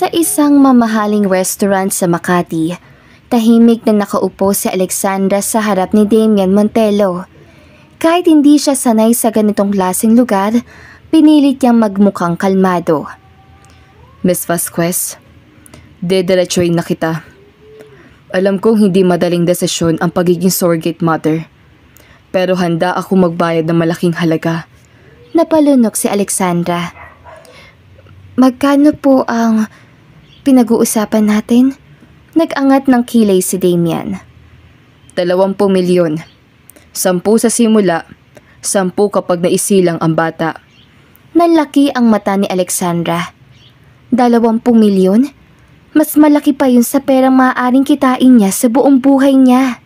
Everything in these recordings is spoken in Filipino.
Sa isang mamahaling restaurant sa Makati, tahimik na nakaupo si Alexandra sa harap ni Damian Montelo. Kahit hindi siya sanay sa ganitong klaseng lugar, pinilit niyang magmukhang kalmado. Miss Vasquez, dediretsuhin na kita. Alam kong hindi madaling desisyon ang pagiging surrogate mother, pero handa ako magbayad ng malaking halaga. Napalunok si Alexandra. Magkano po ang pinag-uusapan natin? Nag-angat ng kilay si Damian. 20 milyon. 10 sa simula, 10 kapag naisilang ang bata. Nalaki ang mata ni Alexandra. 20 milyon? Mas malaki pa yun sa perang maaaring kitain niya sa buong buhay niya.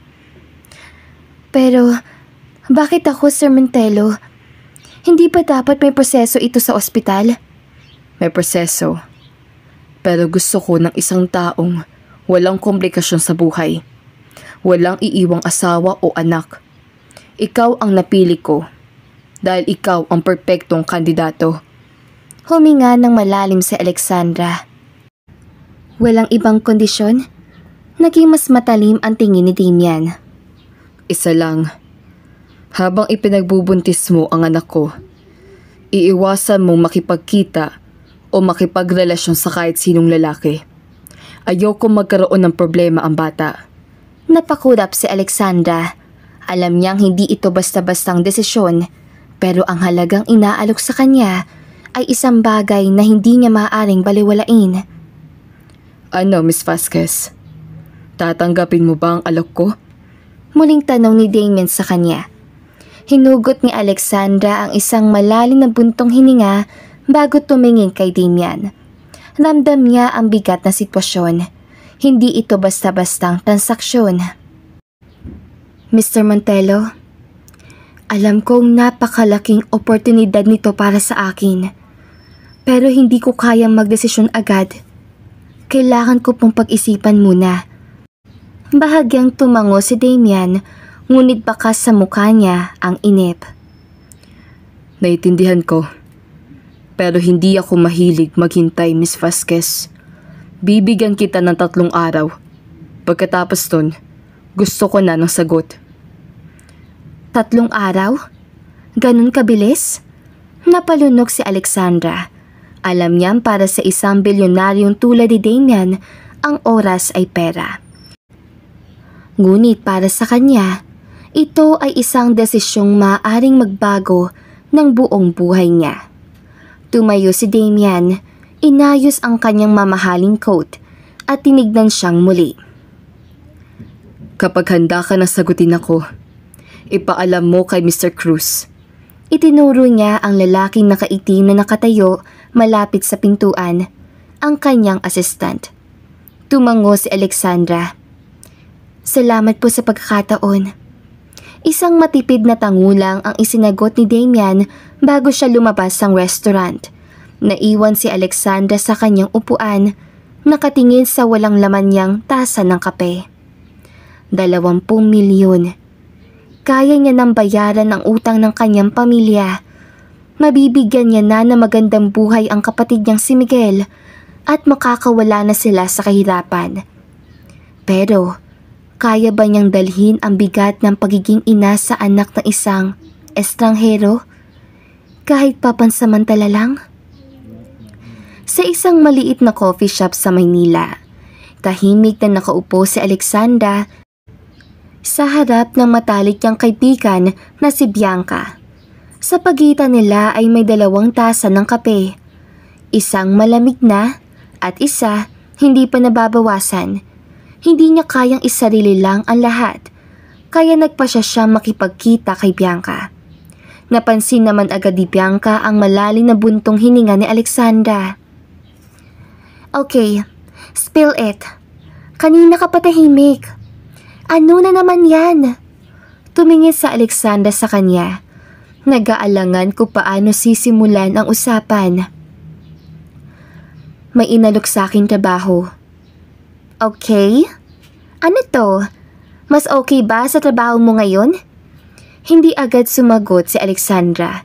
Pero, bakit ako, Sir Montelo? Hindi ba dapat may proseso ito sa ospital? May proseso. Pero gusto ko ng isang taong walang komplikasyon sa buhay. Walang iiwang asawa o anak. Ikaw ang napili ko dahil ikaw ang perpektong kandidato. Huminga ng malalim si Alexandra. Walang ibang kondisyon? Naging mas matalim ang tingin ni Damian. Isa lang. Habang ipinagbubuntis mo ang anak ko, iiwasan mong makipagkita o makipagrelasyon sa kahit sinong lalaki. Ayoko magkaroon ng problema ang bata. Napakurap si Alexandra. Alam niyang hindi ito basta-bastang desisyon, pero ang halagang inaalok sa kanya ay isang bagay na hindi niya maaaring baliwalain. Ano, Miss Vasquez? Tatanggapin mo ba ang alok ko? Muling tanong ni Damian sa kanya. Hinugot ni Alexandra ang isang malalim na buntong hininga bago tumingin kay Damian. Ramdam niya ang bigat na sitwasyon. Hindi ito basta-bastang transaksyon. Mr. Montelo, alam kong napakalaking oportunidad nito para sa akin. Pero hindi ko kayang magdesisyon agad. Kailangan ko pong pag-isipan muna. Bahagyang tumango si Damian, ngunit bakas sa mukha niya ang inip. Naiintindihan ko. Pero hindi ako mahilig maghintay, Miss Vasquez. Bibigyan kita ng 3 araw. Pagkatapos nun, gusto ko na ng sagot. 3 araw? Ganun kabilis? Napalunok si Alexandra. Alam niyang para sa isang bilyonaryong tulad ni Damian, ang oras ay pera. Ngunit para sa kanya, ito ay isang desisyong maaaring magbago ng buong buhay niya. Tumayo si Damian, inayos ang kanyang mamahaling coat at tinignan siyang muli. Kapag handa ka na sagutin ako, ipaalam mo kay Mr. Cruz. Itinuro niya ang lalaking nakaitim na nakatayo malapit sa pintuan, ang kanyang assistant. Tumango si Alexandra. Salamat po sa pagkakataon. Isang matipid na tangulang ang isinagot ni Damian bago siya lumabas ng restaurant. Naiwan si Alexandra sa kanyang upuan, nakatingin sa walang laman niyang tasa ng kape. 20 milyon. Kaya niya nang bayaran ang utang ng kanyang pamilya. Mabibigyan niya na ng magandang buhay ang kapatid niyang si Miguel at makakawala na sila sa kahirapan. Pero, kaya ba niyang dalhin ang bigat ng pagiging ina sa anak ng isang estranghero? Kahit papansamantala lang? Sa isang maliit na coffee shop sa Maynila, tahimik na nakaupo si Alexandra sa harap ng matalik niyang kaibigan na si Bianca. Sa pagitan nila ay may 2 tasa ng kape. Isang malamig na at isa hindi pa nababawasan. Hindi niya kayang isarili lang ang lahat, kaya nagpasya siyang makipagkita kay Bianca. Napansin naman agad ni Bianca ang malalim na buntong hininga ni Alexandra. Okay, spill it. Kanina ka patahimik. Ano na naman yan? Tumingin sa Alexandra sa kanya. Nag-aalangan kung paano sisimulan ang usapan. May inalok sa aking trabaho. Okay? Ano to? Mas okay ba sa trabaho mo ngayon? Hindi agad sumagot si Alexandra.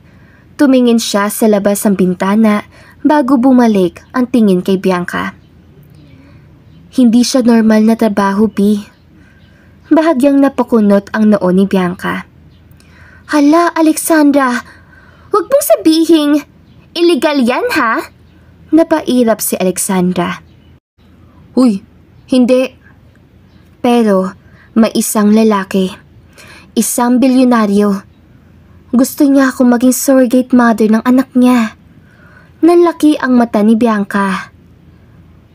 Tumingin siya sa labas ng bintana bago bumalik ang tingin kay Bianca. Hindi siya normal na trabaho, B. Bahagyang napakunot ang noo ni Bianca. Hala, Alexandra, huwag mong sabihing illegal yan, ha? Napairap si Alexandra. Uy, hindi. Pero may isang lalaki, isang bilyonaryo. Gusto niya akong maging surrogate mother ng anak niya. Nanlaki ang mata ni Bianca.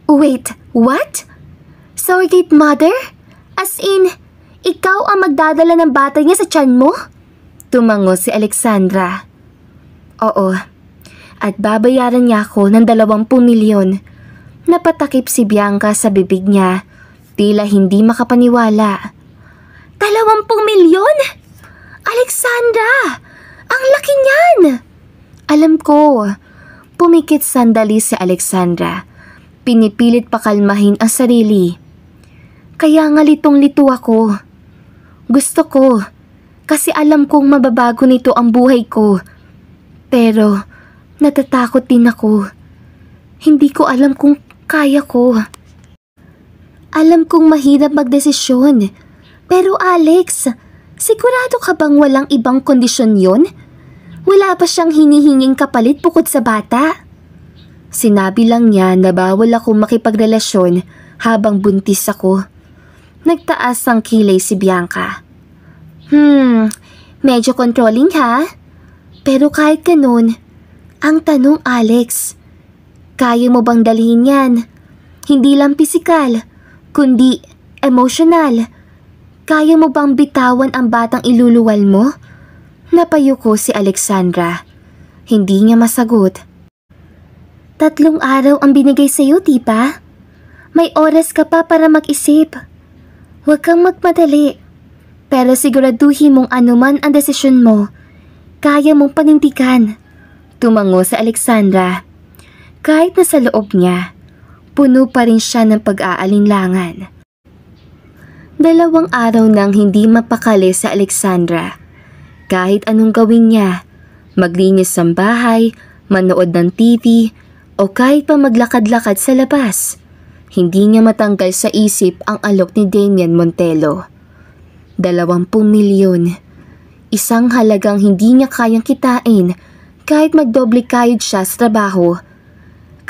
Wait, what? Surrogate mother? As in, ikaw ang magdadala ng bata niya sa tiyan mo? Tumango si Alexandra. Oo, at babayaran niya ako ng 20 milyon. Napatakip si Bianca sa bibig niya, tila hindi makapaniwala. 20 milyon? Alexandra! Ang laki niyan! Alam ko. Pumikit sandali si Alexandra. Pinipilit pakalmahin ang sarili. Kaya nga litong-lito ako. Gusto ko. Kasi alam kong mababago nito ang buhay ko. Pero natatakot din ako. Hindi ko alam kung kaya ko. Alam kong mahirap magdesisyon. Pero Alex, sigurado ka bang walang ibang kondisyon yon? Wala pa siyang hinihinging kapalit bukod sa bata. Sinabi lang niya na bawal akong makipagrelasyon habang buntis ako. Nagtaas ang kilay si Bianca. Medyo controlling ha? Pero kahit ganun, ang tanong Alex, kaya mo bang dalhin yan? Hindi lang pisikal, kundi emosyonal. Kaya mo bang bitawan ang batang iluluwal mo? Napayuko si Alexandra. Hindi niya masagot. 3 araw ang binigay sa'yo, di ba? May oras ka pa para mag-isip. Huwag kang magmadali. Pero siguraduhin mong anuman ang desisyon mo, kaya mong panindigan. Tumango si Alexandra. Kahit na sa loob niya, puno pa rin siya ng pag-aalinlangan. 2 araw nang hindi mapakali sa Alexandra. Kahit anong gawin niya, maglinis ng bahay, manood ng TV, o kahit pa maglakad-lakad sa labas, hindi niya matanggal sa isip ang alok ni Damian Montelo. 20 milyon. Isang halagang hindi niya kayang kitain kahit magdoble kayod siya sa trabaho.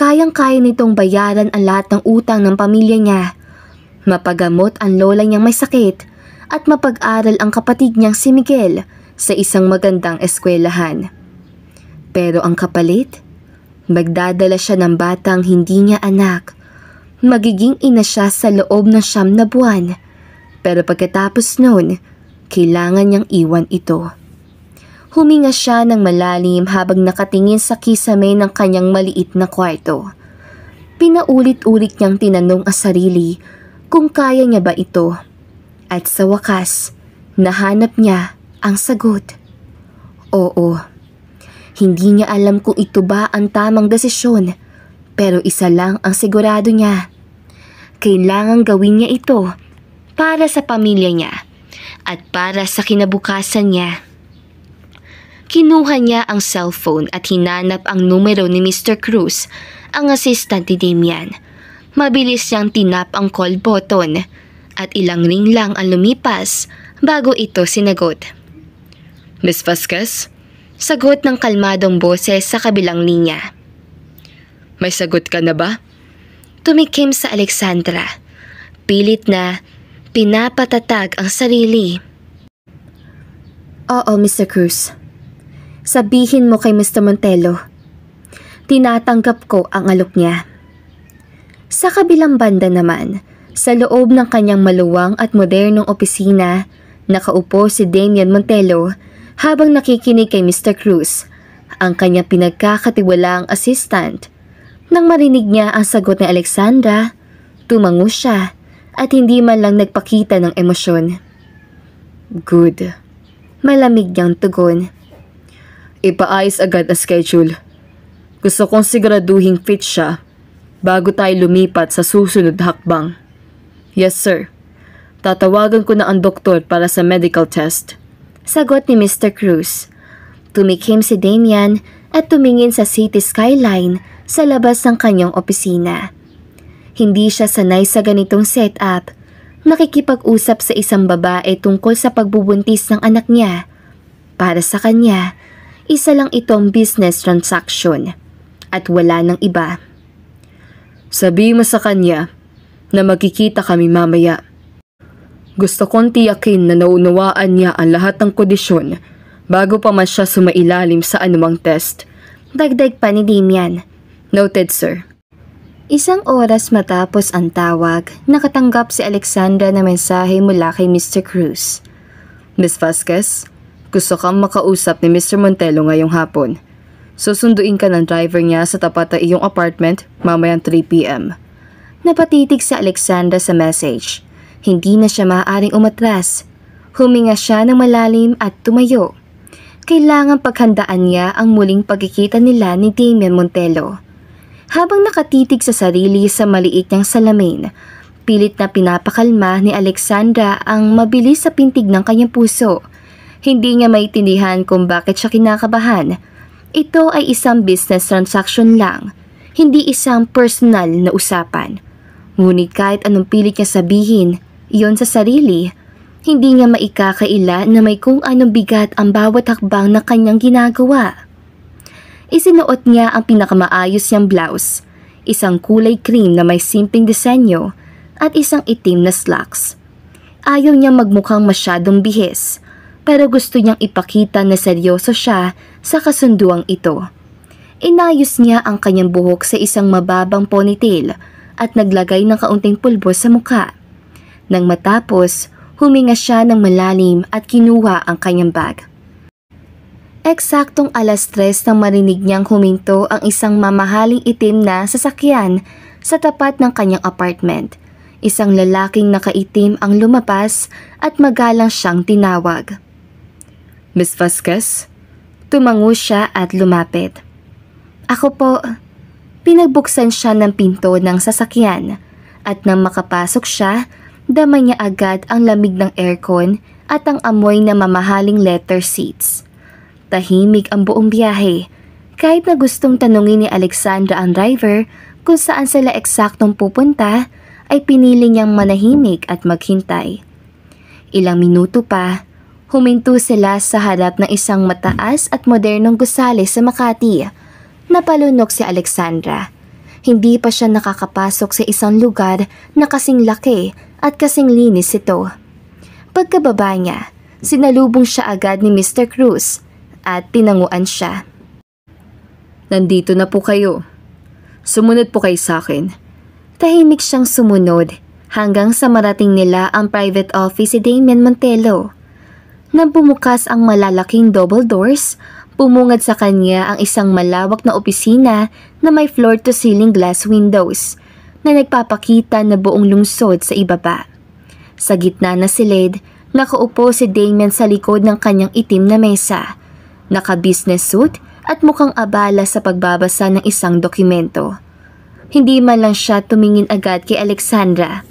Kayang-kaya nitong bayaran ang lahat ng utang ng pamilya niya, mapagamot ang lola niyang may sakit, at mapag-aral ang kapatid niyang si Miguel sa isang magandang eskwelahan. Pero ang kapalit? Magdadala siya ng batang hindi niya anak. Magiging ina siya sa loob ng 9 na buwan. Pero pagkatapos noon, kailangan niyang iwan ito. Huminga siya ng malalim habang nakatingin sa kisame ng kanyang maliit na kwarto. Pinaulit-ulit niyang tinanong ang sarili kung kaya niya ba ito. At sa wakas, nahanap niya ang sagot. Oo. Hindi niya alam kung ito ba ang tamang desisyon, pero isa lang ang sigurado niya. Kailangang gawin niya ito para sa pamilya niya at para sa kinabukasan niya. Kinuha niya ang cellphone at hinanap ang numero ni Mr. Cruz, ang assistant ni Damian. Mabilis niyang tinap ang call button at ilang ring lang ang lumipas bago ito sinagot. Miss Vasquez? Sagot ng kalmadong boses sa kabilang linya. May sagot ka na ba? Tumikim sa Alexandra. Pilit na pinapatatag ang sarili. Oo, Mr. Cruz. Sabihin mo kay Mr. Montelo. Tinatanggap ko ang alok niya. Sa kabilang banda naman, sa loob ng kanyang maluwang at modernong opisina, nakaupo si Damian Montelo habang nakikinig kay Mr. Cruz, ang kanyang pinagkakatiwalaang assistant. Nang marinig niya ang sagot ni Alexandra, tumango siya at hindi man lang nagpakita ng emosyon. Good. Malamig niyang tugon. Ipaayos agad ang schedule. Gusto kong siguraduhing fit siya bago tayo lumipat sa susunod na hakbang. Yes, sir. Tatawagan ko na ang doktor para sa medical test. Sagot ni Mr. Cruz. Tumikim si Damian at tumingin sa city skyline sa labas ng kanyang opisina. Hindi siya sanay sa ganitong setup. Nakikipag-usap sa isang babae tungkol sa pagbubuntis ng anak niya. Para sa kanya, isa lang itong business transaction at wala ng iba. Sabi mo sa kanya na magkikita kami mamaya. Gusto kong tiyakin na naunawaan niya ang lahat ng kondisyon bago pa man siya sumailalim sa anumang test. Dagdag pa ni Damian. Noted, sir. Isang oras matapos ang tawag, nakatanggap si Alexandra na mensahe mula kay Mr. Cruz. Miss Vasquez, gusto kang makausap ni Mr. Montelo ngayong hapon. Susunduin ka ng driver niya sa tapat ng iyong apartment mamayang 3 p.m. Napatitig si Alexandra sa message. Hindi na siya maaaring umatras. Huminga siya ng malalim at tumayo. Kailangan paghandaan niya ang muling pagkikita nila ni Damian Montelo. Habang nakatitig sa sarili sa maliit niyang salamin, pilit na pinapakalma ni Alexandra ang mabilis sa pintig ng kanyang puso. Hindi niya maintindihan kung bakit siya kinakabahan. Ito ay isang business transaction lang, hindi isang personal na usapan. Ngunit kahit anong pilit niya sabihin, iyon sa sarili, hindi niya maikakaila na may kung anong bigat ang bawat hakbang na kanyang ginagawa. Isinuot niya ang pinakamaayos niyang blouse, isang kulay cream na may simpleng disenyo at isang itim na slacks. Ayaw niya magmukhang masyadong bihis, pero gusto niyang ipakita na seryoso siya sa kasunduang ito. Inayos niya ang kanyang buhok sa isang mababang ponytail at naglagay ng kaunting pulbo sa mukha. Nang matapos, huminga siya ng malalim at kinuha ang kanyang bag. Eksaktong 3:00 nang marinig niyang huminto ang isang mamahaling itim na sasakyan sa tapat ng kanyang apartment. Isang lalaking nakaitim ang lumabas at magalang siyang tinawag. Miss Vasquez? Tumango siya at lumapit. Ako po. Pinagbuksan siya ng pinto ng sasakyan at nang makapasok siya, dama niya agad ang lamig ng aircon at ang amoy na mamahaling leather seats. Tahimik ang buong biyahe, kahit na gustong tanungin ni Alexandra ang driver kung saan sila eksaktong pupunta, ay pinili niyang manahimik at maghintay. Ilang minuto pa, huminto sila sa harap ng isang mataas at modernong gusali sa Makati. Napalunok si Alexandra. Hindi pa siya nakakapasok sa isang lugar na kasing laki at kasing linis ito. Pagkababa niya, sinalubong siya agad ni Mr. Cruz at tinanguan siya. Nandito na po kayo. Sumunod po kayo sa akin. Tahimik siyang sumunod hanggang sa marating nila ang private office si Damian Montelo. Nang bumukas ang malalaking double doors, bumungad sa kanya ang isang malawak na opisina na may floor-to-ceiling glass windows na nagpapakita na buong lungsod sa ibaba. Sa gitna na silid, nakaupo si Damian sa likod ng kanyang itim na mesa. Naka-business suit at mukhang abala sa pagbabasa ng isang dokumento. Hindi man lang siya tumingin agad kay Alexandra.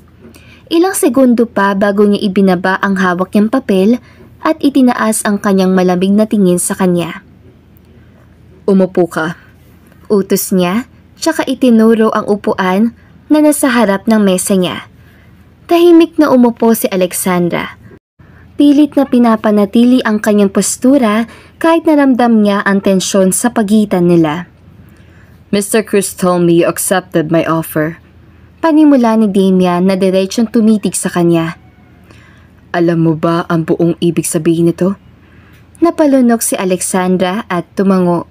Ilang segundo pa bago niya ibinaba ang hawak niyang papel at itinaas ang kanyang malamig na tingin sa kanya. Umupo ka. Utos niya, tsaka itinuro ang upuan na nasa harap ng mesa niya. Tahimik na umupo si Alexandra. Pilit na pinapanatili ang kanyang postura kahit naramdam niya ang tensyon sa pagitan nila. Mr. Cruz told me you accepted my offer. Panimula ni Damian na diretsong tumitig sa kanya. Alam mo ba ang buong ibig sabihin nito? Napalunok si Alexandra at tumango.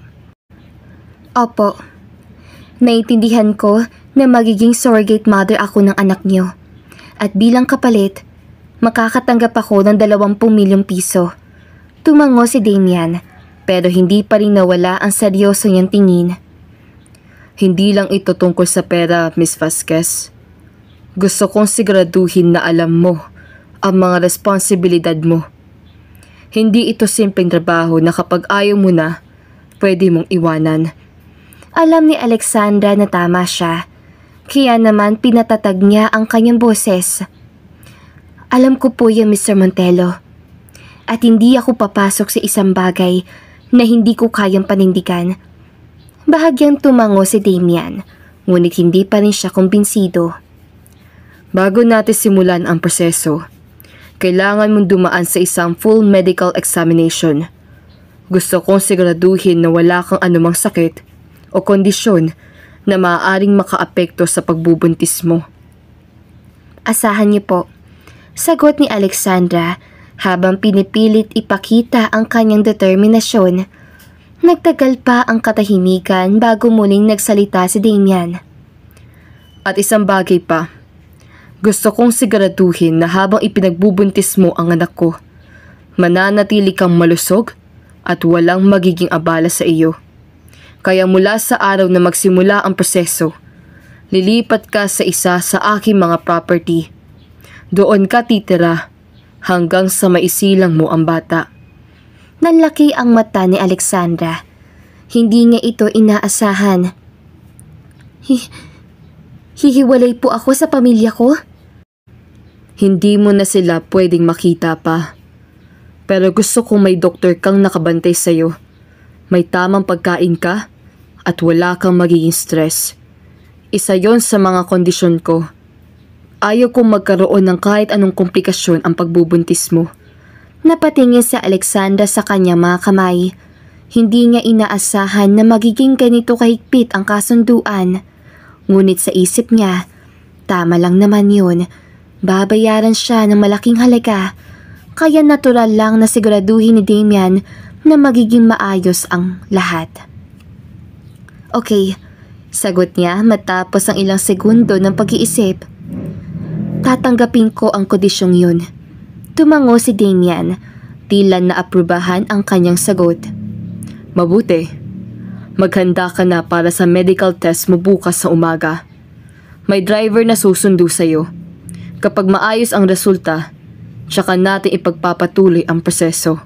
Opo. Naiintindihan ko na magiging surrogate mother ako ng anak niyo. At bilang kapalit, makakatanggap ako ng 20 milyong piso. Tumango si Damian, pero hindi pa rin nawala ang seryoso niyang tingin. Hindi lang ito tungkol sa pera, Miss Vasquez. Gusto kong siguraduhin na alam mo ang mga responsibilidad mo. Hindi ito simpleng trabaho na kapag ayaw mo na, pwede mong iwanan. Alam ni Alexandra na tama siya. Kaya naman pinatatag niya ang kanyang boses. Alam ko po yan, Mr. Montelo. At hindi ako papasok sa isang bagay na hindi ko kayang panindigan. Bahagyang tumango si Damian, ngunit hindi pa rin siya kumbinsido. Bago natin simulan ang proseso, kailangan mong dumaan sa isang full medical examination. Gusto kong siguraduhin na wala kang anumang sakit o kondisyon na maaaring makaapekto sa pagbubuntis mo. Asahan niyo po, sagot ni Alexandra habang pinipilit ipakita ang kanyang determinasyon. Nagtagal pa ang katahimikan bago muling nagsalita si Damian. At isang bagay pa, gusto kong siguraduhin na habang ipinagbubuntis mo ang anak ko, mananatili kang malusog at walang magiging abala sa iyo. Kaya mula sa araw na magsimula ang proseso, lilipat ka sa isa sa aking mga property. Doon ka titira hanggang sa maisilang mo ang bata. Nanlaki ang mata ni Alexandra. Hindi niya ito inaasahan. Hihiwalay po ako sa pamilya ko? Hindi mo na sila pwedeng makita pa. Pero gusto kong may doktor kang nakabantay sa'yo. May tamang pagkain ka at wala kang magiging stress. Isa yon sa mga kondisyon ko. Ayaw kong magkaroon ng kahit anong komplikasyon ang pagbubuntis mo. Napatingin si Alexandra sa kanyang mga kamay. Hindi niya inaasahan na magiging ganito kahigpit ang kasunduan. Ngunit sa isip niya, tama lang naman yun. Babayaran siya ng malaking halaga. Kaya natural lang na siguraduhin ni Damian na magiging maayos ang lahat. Okay, sagot niya matapos ang ilang segundo ng pag-iisip. Tatanggapin ko ang kondisyong yun. Tumango si Damian, tila naaprubahan ang kanyang sagot. Mabuti. Maghanda ka na para sa medical test mo bukas sa umaga. May driver na susundo sa'yo. Kapag maayos ang resulta, tsaka natin ipagpapatuloy ang proseso.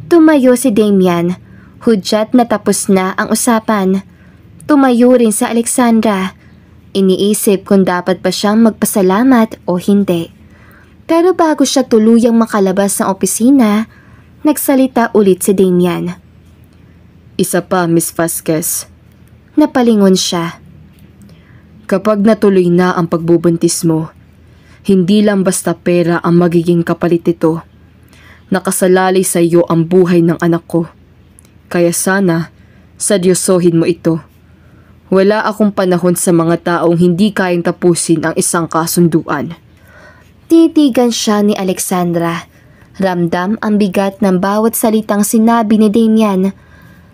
Tumayo si Damian, hudyat na tapos na ang usapan. Tumayo rin si Alexandra. Iniisip kung dapat pa siyang magpasalamat o hindi. Pero bago siya tuluyang makalabas ng opisina, nagsalita ulit si Damian. Isa pa, Miss Vasquez. Napalingon siya. Kapag natuloy na ang pagbubuntis mo, hindi lang basta pera ang magiging kapalit nito. Nakasalalay sa iyo ang buhay ng anak ko. Kaya sana, seryosohin mo ito. Wala akong panahon sa mga taong hindi kayang tapusin ang isang kasunduan. Titigan siya ni Alexandra. Ramdam ang bigat ng bawat salitang sinabi ni Damian.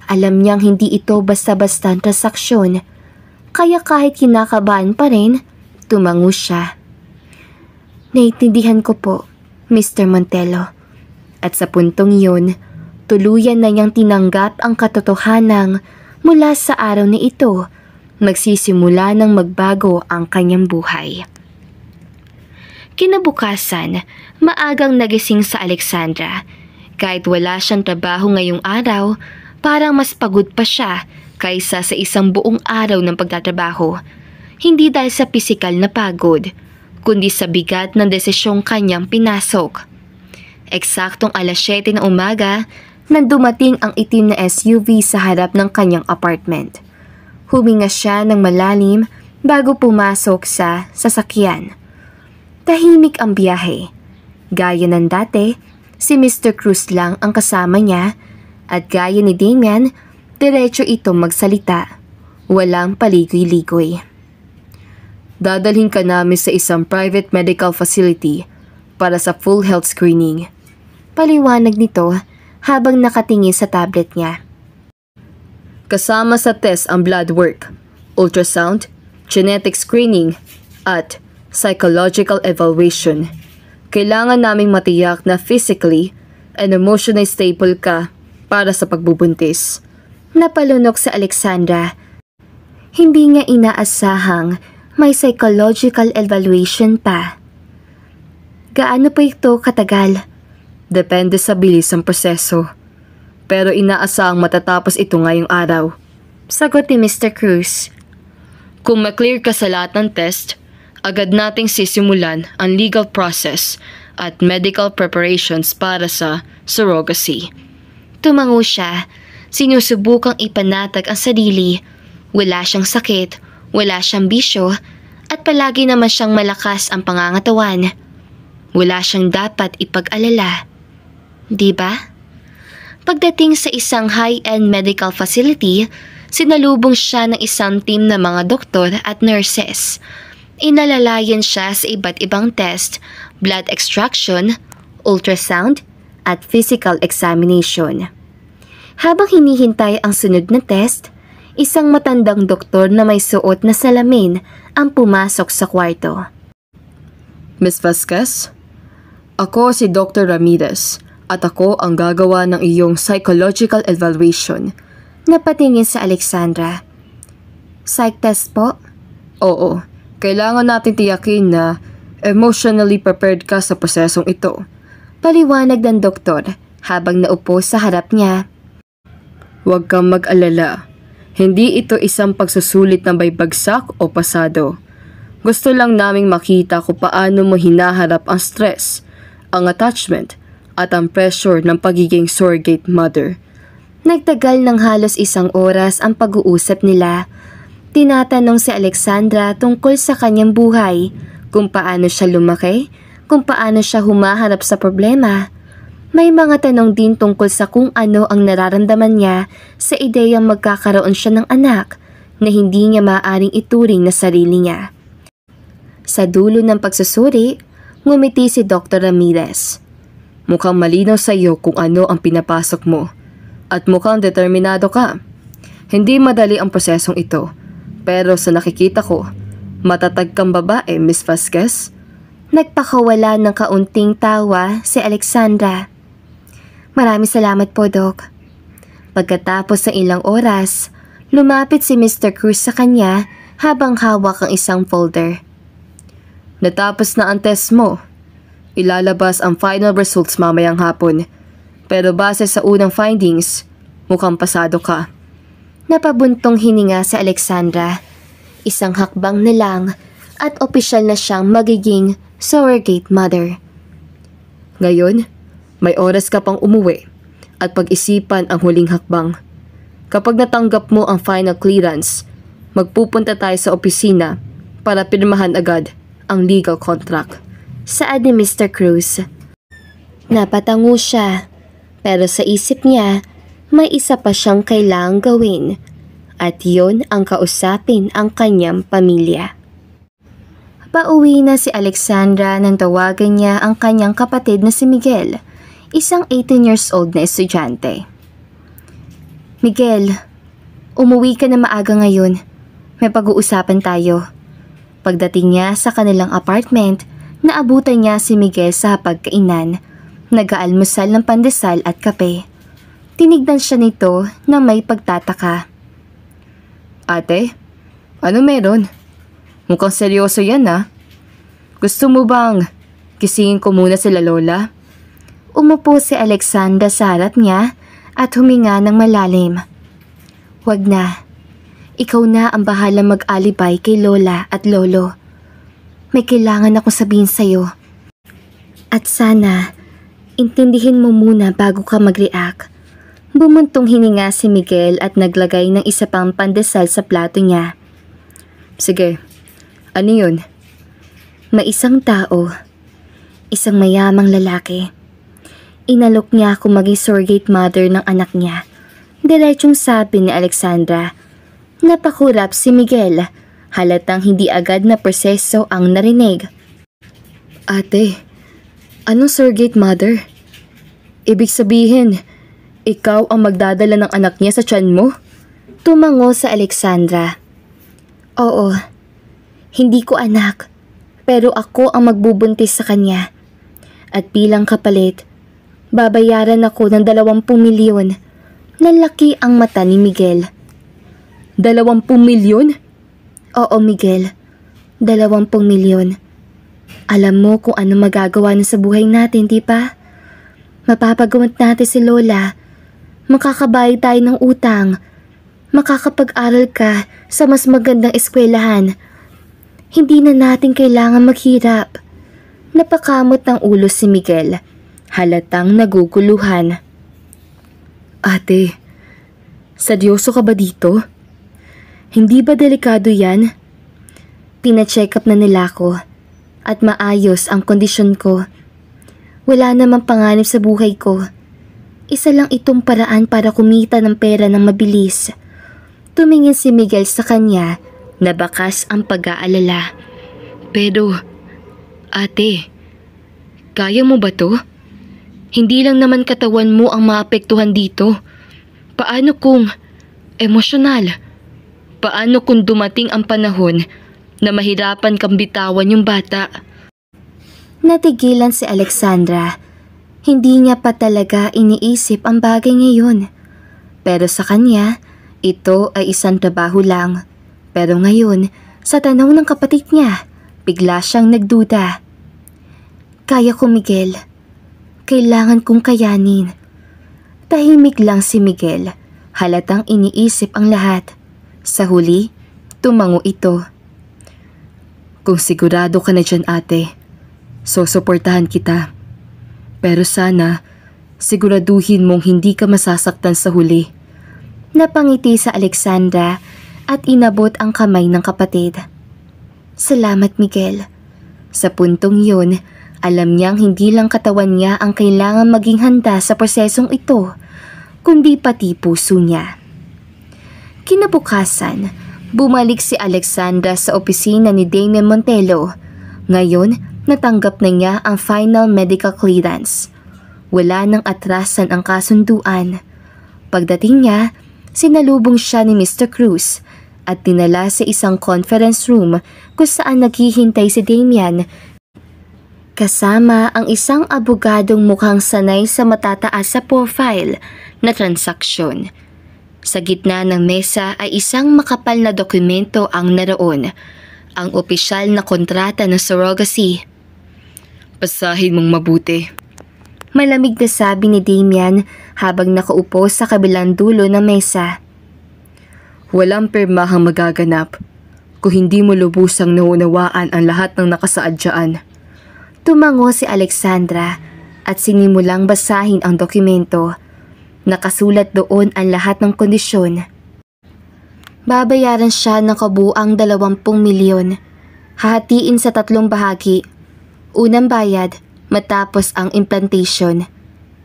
Alam niyang hindi ito basta-basta transaksyon. Kaya kahit kinakabahan pa rin, tumango siya. Naiintindihan ko po, Mr. Montelo. At sa puntong yun, tuluyan na niyang tinanggap ang katotohanang mula sa araw na ito, magsisimula ng magbago ang kanyang buhay. Kinabukasan, maagang nagising sa Alexandra. Kahit wala siyang trabaho ngayong araw, parang mas pagod pa siya kaysa sa isang buong araw ng pagtatrabaho. Hindi dahil sa pisikal na pagod, kundi sa bigat ng desisyong kanyang pinasok. Eksaktong 7:00 ng umaga nang dumating ang itim na SUV sa harap ng kanyang apartment. Huminga siya ng malalim bago pumasok sa sasakyan. Tahimik ang biyahe. Gaya ng dati, si Mr. Cruz lang ang kasama niya at gaya ni Damian, diretso itong magsalita. Walang paligoy-ligoy. Dadalhin ka namin sa isang private medical facility para sa full health screening. Paliwanag nito habang nakatingin sa tablet niya. Kasama sa test ang blood work, ultrasound, genetic screening, at psychological evaluation. Kailangan naming matiyak na physically and emotionally stable ka para sa pagbubuntis. Napalunok sa Alexandra. Hindi niya inaasahang may psychological evaluation pa. Gaano pa ito katagal? Depende sa bilis ng proseso. Pero inaasahang matatapos ito ngayong araw. Sagot ni Mr. Cruz. Kung maklear ka sa lahat ng test, agad nating sisimulan ang legal process at medical preparations para sa surrogacy. Tumango siya. Sinusubukang ipanatag ang sarili. Wala siyang sakit, wala siyang bisyo, at palagi naman siyang malakas ang pangangatawan. Wala siyang dapat ipag-alala. Di ba? Pagdating sa isang high-end medical facility, sinalubong siya ng isang team ng mga doktor at nurses. Inalalayan siya sa iba't ibang test, blood extraction, ultrasound, at physical examination. Habang hinihintay ang sunod na test, isang matandang doktor na may suot na salamin ang pumasok sa kwarto. Miss Vasquez? Ako si Dr. Ramirez at ako ang gagawa ng iyong psychological evaluation. Napatingin sa Alexandra. Psych test po? Oo, kailangan natin tiyakin na emotionally prepared ka sa prosesong ito. Paliwanag ng doktor habang naupo sa harap niya. Huwag kang mag-alala. Hindi ito isang pagsusulit na may bagsak o pasado. Gusto lang naming makita kung paano mo hinaharap ang stress, ang attachment, at ang pressure ng pagiging surrogate mother. Nagtagal ng halos 1 oras ang pag-uusap nila. Tinatanong si Alexandra tungkol sa kanyang buhay, kung paano siya lumaki, kung paano siya humaharap sa problema. May mga tanong din tungkol sa kung ano ang nararamdaman niya sa ideyang magkakaroon siya ng anak na hindi niya maaaring ituring na sarili niya. Sa dulo ng pagsusuri, ngumiti si Dr. Ramirez. Mukhang malinaw sa iyo kung ano ang pinapasok mo at mukhang determinado ka. Hindi madali ang prosesong ito, pero sa nakikita ko, matatag kang babae, Miss Vasquez. Nagpakawala ng kaunting tawa si Alexandra. Maraming salamat po, Doc. Pagkatapos ng ilang oras, lumapit si Mr. Cruz sa kanya habang hawak ang isang folder. Natapos na ang test mo. Ilalabas ang final results mamayang hapon. Pero base sa unang findings, mukhang pasado ka. Napabuntong hininga si Alexandra. Isang hakbang na lang at opisyal na siyang magiging surrogate mother. Ngayon, may oras ka pang umuwi at pag-isipan ang huling hakbang. Kapag natanggap mo ang final clearance, magpupunta tayo sa opisina para pirmahan agad ang legal contract. Saad ni Mr. Cruz. Napatango siya, pero sa isip niya, may isa pa siyang kailangang gawin at yon ang kausapin ang kanyang pamilya. Pauwi na si Alexandra nang tawagan niya ang kanyang kapatid na si Miguel, isang 18 years old na estudyante. Miguel, umuwi ka na maaga ngayon. May pag-uusapan tayo. Pagdating niya sa kanilang apartment, naabutan niya si Miguel sa pagkainan, nag-aalmusal ng pandesal at kape. Tinignan siya nito na may pagtataka. Ate, ano meron? Mukhang seryoso yan ah. Gusto mo bang gisingin ko muna sila Lola? Umupo si Alexandra sa harap niya at huminga ng malalim. Huwag na. Ikaw na ang bahala mag-alibay kay Lola at Lolo. May kailangan akong sabihin sa'yo. At sana, intindihin mo muna bago ka mag-react. Bumuntong hininga si Miguel at naglagay ng isa pang pandesal sa plato niya. Sige, ano yun? May isang tao, isang mayamang lalaki. Inalok niya akong maging surrogate mother ng anak niya. Diretsong sabi ni Alexandra. Napakurap si Miguel. Halatang hindi agad na proseso ang narinig. Ate, anong surrogate mother? Ibig sabihin, ikaw ang magdadala ng anak niya sa tiyan mo? Tumango sa Alexandra. Oo, hindi ko anak, pero ako ang magbubuntis sa kanya. At bilang kapalit, babayaran ako ng 20 milyon. Nalaki ang mata ni Miguel. 20 milyon? Oo, Miguel. 20 milyon. Alam mo kung ano magagawa na sa buhay natin, di ba? Mapapagamot natin si Lola. Makakabayad tayo ng utang. Makakapag-aral ka sa mas magandang eskwelahan. Hindi na natin kailangan maghirap. Napakamot ng ulo si Miguel. Halatang naguguluhan. Ate, seryoso ka ba dito? Hindi ba delikado yan? Pina-check up na nila ko at maayos ang kondisyon ko. Wala namang panganib sa buhay ko. Isa lang itong paraan para kumita ng pera ng mabilis. Tumingin si Miguel sa kanya na bakas ang pag-aalala. Pero, ate, kaya mo ba to? Hindi lang naman katawan mo ang maapektuhan dito. Paano kung emosyonal? Paano kung dumating ang panahon na mahirapan kang bitawan yung bata? Natigilan si Alexandra. Hindi niya pa talaga iniisip ang bagay ngayon. Pero sa kanya, ito ay isang trabaho lang. Pero ngayon, sa tanong ng kapatid niya, bigla siyang nagduda. Kaya ko, Miguel. Kailangan kong kayanin. Tahimik lang si Miguel. Halatang iniisip ang lahat. Sa huli, tumango ito. Kung sigurado ka na dyan, ate, susuportahan kita. Pero sana, siguraduhin mong hindi ka masasaktan sa huli. Napangiti sa Alexandra at inabot ang kamay ng kapatid. Salamat, Miguel. Sa puntong yun, alam niyang hindi lang katawan niya ang kailangan maging handa sa prosesong ito, kundi pati puso niya. Kinabukasan, bumalik si Alexandra sa opisina ni Damian Montelo. Ngayon, natanggap na niya ang final medical clearance. Wala nang atrasan ang kasunduan. Pagdating niya, sinalubong siya ni Mr. Cruz at dinala sa isang conference room kung saan naghihintay si Damian kasama ang isang abogadong mukhang sanay sa matataas sa profile na transaksyon. Sa gitna ng mesa ay isang makapal na dokumento ang naroon, ang opisyal na kontrata ng surrogacy. Basahin mong mabuti. Malamig na sabi ni Damian habang nakaupo sa kabilang dulo ng mesa. Walang pirmahang magaganap kung hindi mo lubusang naunawaan ang lahat ng nakasaad dyan. Tumango si Alexandra at sinimulang basahin ang dokumento. Nakasulat doon ang lahat ng kondisyon. Babayaran siya ng kabuuang 20 milyon. Hahatiin sa 3 bahagi. Unang bayad matapos ang implantation.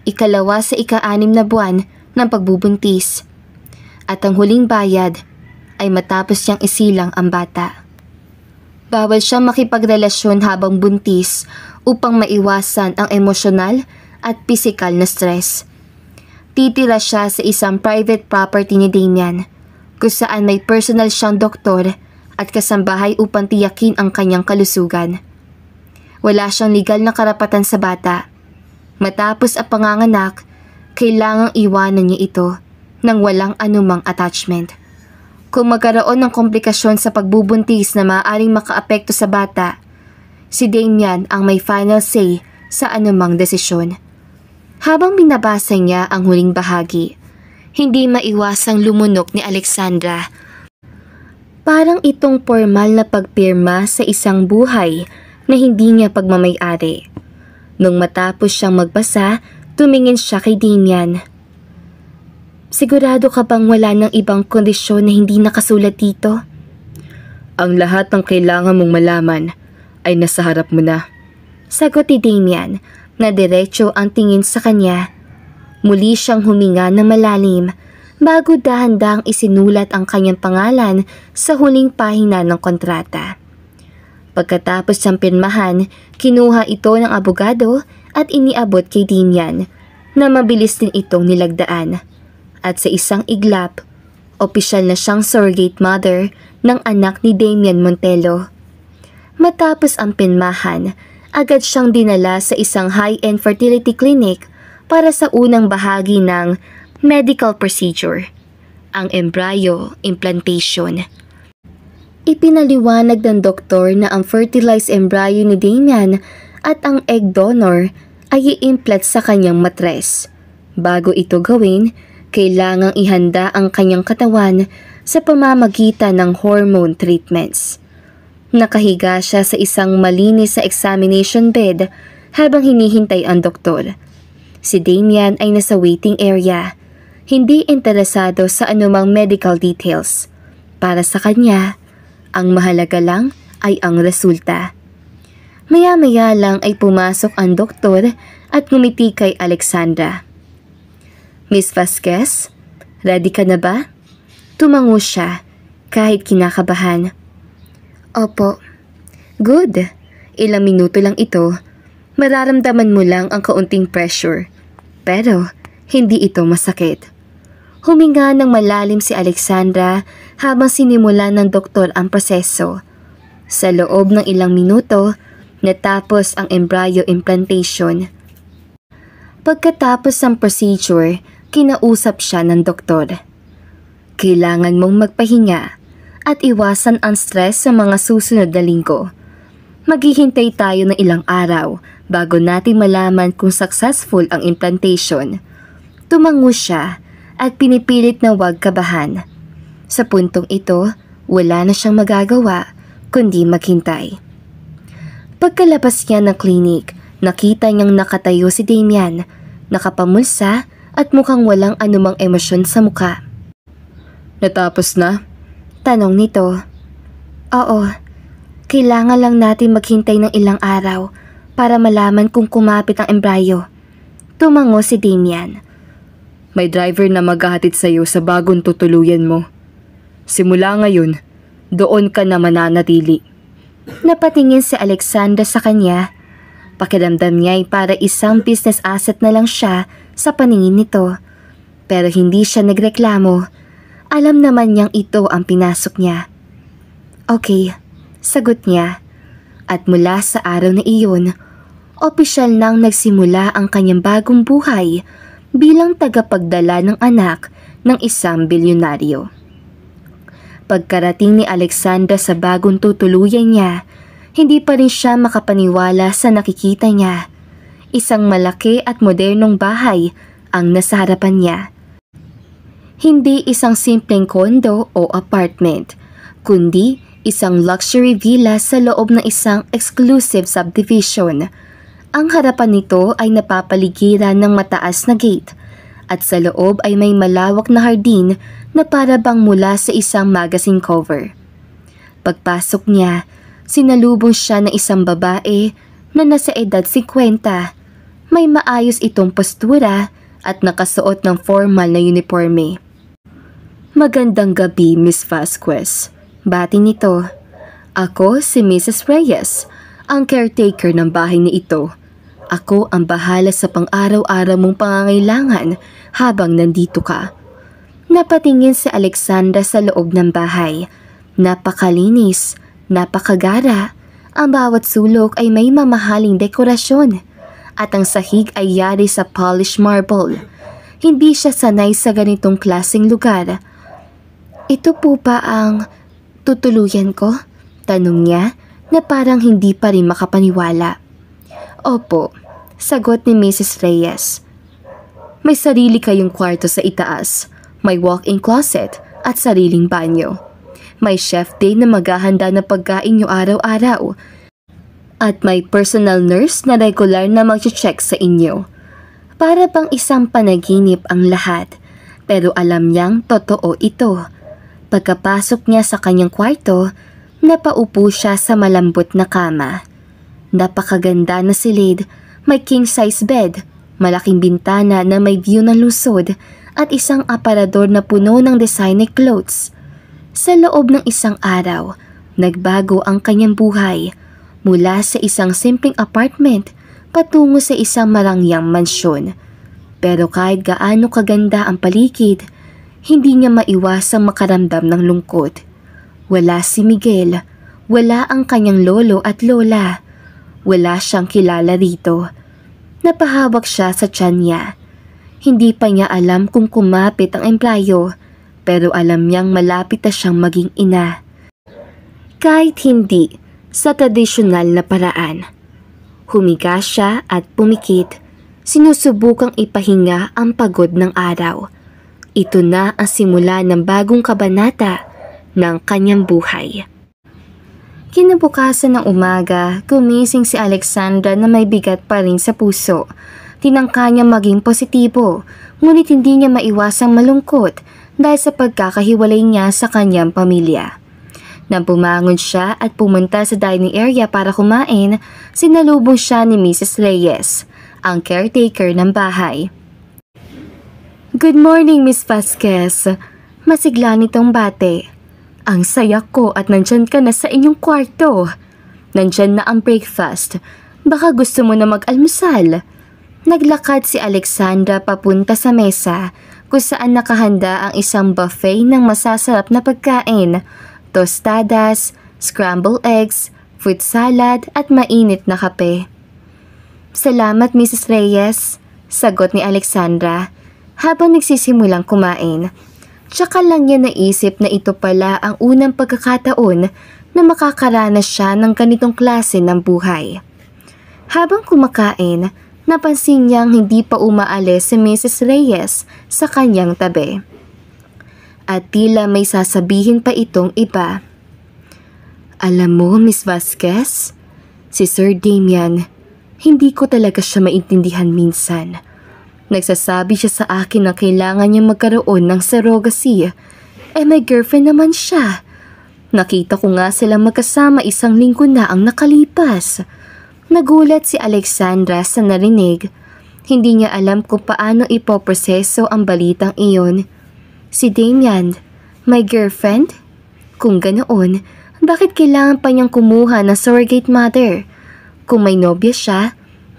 Ikalawa sa ika-6 na buwan ng pagbubuntis. At ang huling bayad ay matapos niyang isilang ang bata. Bawal siyang makipagrelasyon habang buntis upang maiwasan ang emosyonal at pisikal na stress. Titira siya sa isang private property ni Damian, kung saan may personal siyang doktor at kasambahay upang tiyakin ang kanyang kalusugan. Wala siyang legal na karapatan sa bata. Matapos ang panganganak, kailangang iwanan niya ito nang walang anumang attachment. Kung magkaroon ng komplikasyon sa pagbubuntis na maaaring makaapekto sa bata, si Damian ang may final say sa anumang desisyon. Habang binabasa niya ang huling bahagi, hindi maiwasang lumunok ni Alexandra. Parang itong formal na pagpirma sa isang buhay na hindi niya pagmamay-ari. Nung matapos siyang magbasa, tumingin siya kay Damian. Sigurado ka bang wala ng ibang kondisyon na hindi nakasulat dito? Ang lahat ng kailangan mong malaman ay nasa harap mo na. Sagot ni Damian na diretso ang tingin sa kanya. Muli siyang huminga ng malalim bago dahan-dahang isinulat ang kanyang pangalan sa huling pahina ng kontrata. Pagkatapos ng pirmahan, kinuha ito ng abogado at iniabot kay Damian na mabilis din itong nilagdaan. At sa isang iglap, opisyal na siyang surrogate mother ng anak ni Damian Montelo. Matapos ang pirmahan, agad siyang dinala sa isang high-end fertility clinic para sa unang bahagi ng medical procedure, ang embryo implantation. Ipinaliwanag ng doktor na ang fertilized embryo ni Damian at ang egg donor ay i-implant sa kanyang matres. Bago ito gawin, kailangang ihanda ang kanyang katawan sa pamamagitan ng hormone treatments. Nakahiga siya sa isang malinis sa examination bed habang hinihintay ang doktor. Si Damian ay nasa waiting area, hindi interesado sa anumang medical details. Para sa kanya, ang mahalaga lang ay ang resulta. Maya-maya lang ay pumasok ang doktor at ngumiti kay Alexandra. Miss Vasquez, ready ka na ba? Tumango siya kahit kinakabahan. Opo. Good. Ilang minuto lang ito. Mararamdaman mo lang ang kaunting pressure. Pero hindi ito masakit. Huminga ng malalim si Alexandra habang sinimula ng doktor ang proseso. Sa loob ng ilang minuto, natapos ang embryo implantation. Pagkatapos ng procedure, kinausap siya ng doktor. Kailangan mong magpahinga at iwasan ang stress sa mga susunod na linggo. Maghihintay tayo ng ilang araw bago natin malaman kung successful ang implantation. Tumango siya at pinipilit na huwag kabahan. Sa puntong ito, wala na siyang magagawa kundi maghintay. Pagkalabas niya ng klinik, nakita niyang nakatayo si Damian, nakapamulsa at mukhang walang anumang emosyon sa muka. Natapos na? Tanong nito. Oo, kailangan lang natin maghintay ng ilang araw para malaman kung kumapit ang embryo. Tumango si Damian. May driver na maghahatid sa iyo sa bagong tutuluyan mo. Simula ngayon, doon ka na mananatili. Napatingin si Alexandra sa kanya. Pakiramdam niya ay para isang business asset na lang siya sa paningin nito. Pero hindi siya nagreklamo. Alam naman niyang ito ang pinasok niya. Okay, sagot niya. At mula sa araw na iyon, opisyal nang nagsimula ang kanyang bagong buhay bilang tagapagdala ng anak ng isang bilyonaryo. Pagkarating ni Alexandra sa bagong tutuluyan niya, hindi pa rin siya makapaniwala sa nakikita niya. Isang malaki at modernong bahay ang nasa harapan niya. Hindi isang simpleng kondo o apartment, kundi isang luxury villa sa loob ng isang exclusive subdivision. Ang harapan nito ay napapaligiran ng mataas na gate at sa loob ay may malawak na hardin na para bang mula sa isang magazine cover. Pagpasok niya, sinalubong siya ng isang babae na nasa edad 50. May maayos itong postura at nakasuot ng formal na uniforme. Magandang gabi, Miss Vasquez. Bati nito. Ako si Mrs. Reyes, ang caretaker ng bahay ni ito. Ako ang bahala sa pang-araw-araw mong pangangailangan habang nandito ka. Napatingin si Alexandra sa loob ng bahay. Napakalinis, napakagara. Ang bawat sulok ay may mamahaling dekorasyon. At ang sahig ay yari sa polished marble. Hindi siya sanay sa ganitong klaseng lugar. Ito po ba ang tutuluyan ko? Tanong niya na parang hindi pa rin makapaniwala. Opo, sagot ni Mrs. Reyes. May sarili kayong kwarto sa itaas. May walk-in closet at sariling banyo. May chef day na maghahanda ng pagkain nyo araw-araw. At may personal nurse na regular na mag-check sa inyo. Para bang isang panaginip ang lahat, pero alam niyang totoo ito. Pagkapasok niya sa kanyang kwarto, napaupo siya sa malambot na kama. Napakaganda na silid, may king-size bed, malaking bintana na may view ng lungsod, at isang aparador na puno ng designer clothes. Sa loob ng isang araw, nagbago ang kanyang buhay mula sa isang simpleng apartment patungo sa isang marangyang mansyon. Pero kahit gaano kaganda ang paligid, hindi niya maiwasang makaramdam ng lungkot. Wala si Miguel, wala ang kanyang lolo at lola. Wala siyang kilala rito. Napahawak siya sa tiyan niya. Hindi pa niya alam kung kumapit ang empleo, pero alam niyang malapit na siyang maging ina. Kahit hindi sa tradisyonal na paraan. Humiga siya at pumikit. Sinusubukang ipahinga ang pagod ng araw. Ito na ang simula ng bagong kabanata ng kanyang buhay. Kinabukasan ng umaga, gumising si Alexandra na may bigat pa rin sa puso. Tinangka niya maging positibo, ngunit hindi niya maiwasang malungkot dahil sa pagkakahiwalay niya sa kanyang pamilya. Nang bumangon siya at pumunta sa dining area para kumain, sinalubong siya ni Mrs. Reyes, ang caretaker ng bahay. "Good morning, Miss Vasquez." Masigla nitong bate. "Ang saya ko at nandyan ka na sa inyong kwarto. Nandyan na ang breakfast. Baka gusto mo na mag-almusal." Naglakad si Alexandra papunta sa mesa kung saan nakahanda ang isang buffet ng masasarap na pagkain. Tostadas, scrambled eggs, fruit salad at mainit na kape. "Salamat, Mrs. Reyes," sagot ni Alexandra habang nagsisimulang kumain. Tsaka lang niya naisip na ito pala ang unang pagkakataon na makakaranas siya ng ganitong klase ng buhay. Habang kumakain, napansin niyang hindi pa umaalis si Mrs. Reyes sa kanyang tabi. At tila may sasabihin pa itong iba. "Alam mo, Miss Vasquez, si Sir Damian, hindi ko talaga siya maintindihan minsan. Nagsasabi siya sa akin na kailangan niya magkaroon ng surrogacy. May girlfriend naman siya. Nakita ko nga silang magkasama 1 linggo na ang nakalipas." Nagulat si Alexandra sa narinig. Hindi niya alam kung paano ipoproseso ang balitang iyon. Si Damian, may girlfriend? Kung ganoon, bakit kailangan pa niyang kumuha ng surrogate mother? Kung may nobya siya,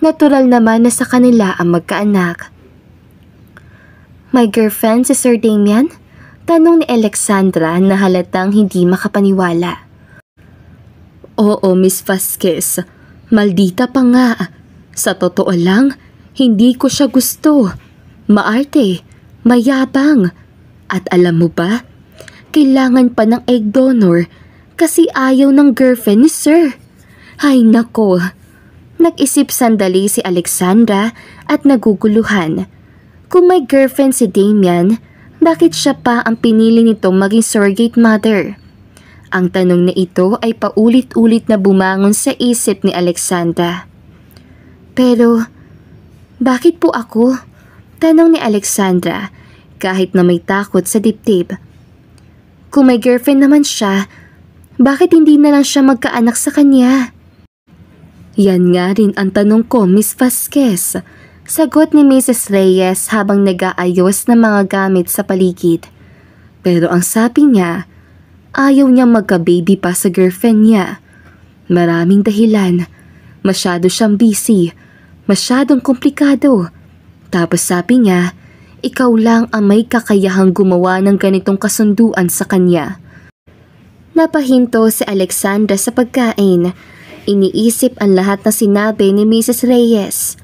natural naman na sa kanila ang magkaanak. "May girlfriend si Sir Damian?" Tanong ni Alexandra na halatang hindi makapaniwala. "Oo, Miss Vasquez. Maldita pa nga. Sa totoo lang, hindi ko siya gusto. Maarte, mayabang. At alam mo ba, kailangan pa ng egg donor kasi ayaw ng girlfriend ni Sir." Ay nako. Nag-isip sandali si Alexandra at naguguluhan. Kung may girlfriend si Damian, bakit siya pa ang pinili nitong maging surrogate mother? Ang tanong na ito ay paulit-ulit na bumangon sa isip ni Alexandra. "Pero, bakit po ako?" Tanong ni Alexandra kahit na may takot sa dibdib. Kung may girlfriend naman siya, bakit hindi na lang siya magkaanak sa kanya? "Yan nga rin ang tanong ko, Miss Vasquez," sagot ni Mrs. Reyes habang nag-aayos ng mga gamit sa paligid. Pero ang sabi niya, ayaw niya magka-baby pa sa girlfriend niya. Maraming dahilan. Masyado siyang busy. Masyadong komplikado. Tapos sabi niya, ikaw lang ang may kakayahang gumawa ng ganitong kasunduan sa kanya. Napahinto si Alexandra sa pagkain. Iniisip ang lahat na sinabi ni Mrs. Reyes.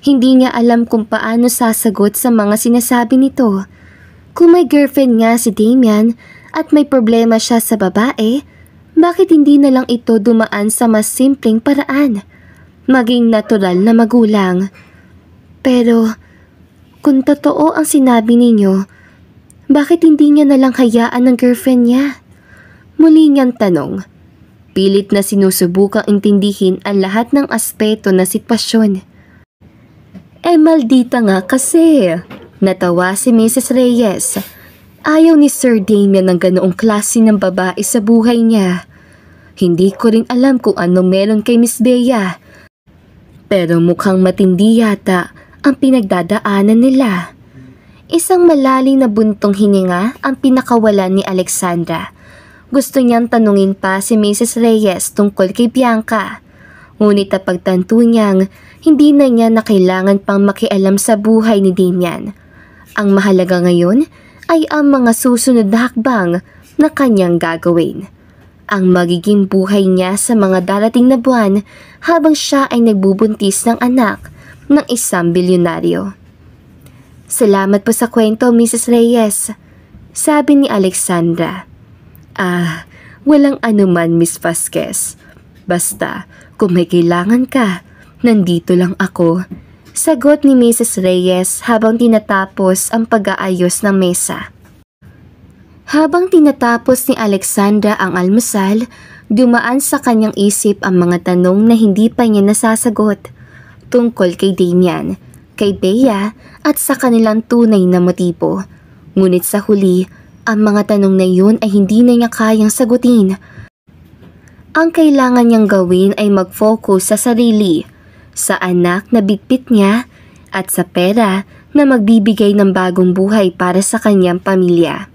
Hindi niya alam kung paano sasagot sa mga sinasabi nito. Kung may girlfriend nga si Damian at may problema siya sa babae, bakit hindi na lang ito dumaan sa mas simpleng paraan? Maging natural na magulang. Pero kung totoo ang sinabi ninyo, bakit hindi niya nalang hayaan ng girlfriend niya? Muli niyang tanong. Pilit na sinusubukang intindihin ang lahat ng aspeto na sitwasyon. Maldita nga kasi. Natawa si Mrs. Reyes. Ayaw ni Sir Damian ng ganoong klase ng babae sa buhay niya. Hindi ko rin alam kung ano meron kay Miss Bea. Pero mukhang matindi yata ang pinagdadaanan nila. Isang malalim na buntong hininga ang pinakawalan ni Alexandra. Gusto niyang tanungin pa si Mrs. Reyes tungkol kay Bianca. Ngunit napagtanto niyang hindi na niya na kailangan pang makialam sa buhay ni Damian. Ang mahalaga ngayon ay ang mga susunod na hakbang na kanyang gagawin. Ang magiging buhay niya sa mga darating na buwan habang siya ay nagbubuntis ng anak ng isang bilyonaryo. Salamat po sa kwento, Mrs. Reyes, sabi ni Alexandra. Walang anuman, Miss Vasquez. Basta, kung may kailangan ka, nandito lang ako, sagot ni Mrs. Reyes habang tinatapos ang pag-aayos ng mesa. Habang tinatapos ni Alexandra ang almusal, dumaan sa kanyang isip ang mga tanong na hindi pa niya nasasagot tungkol kay Damian, kay Bea at sa kanilang tunay na motibo. Ngunit sa huli, ang mga tanong na yun ay hindi na niya kayang sagutin. Ang kailangan niyang gawin ay mag-focus sa sarili, sa anak na bitbit niya, at sa pera na magbibigay ng bagong buhay para sa kanyang pamilya.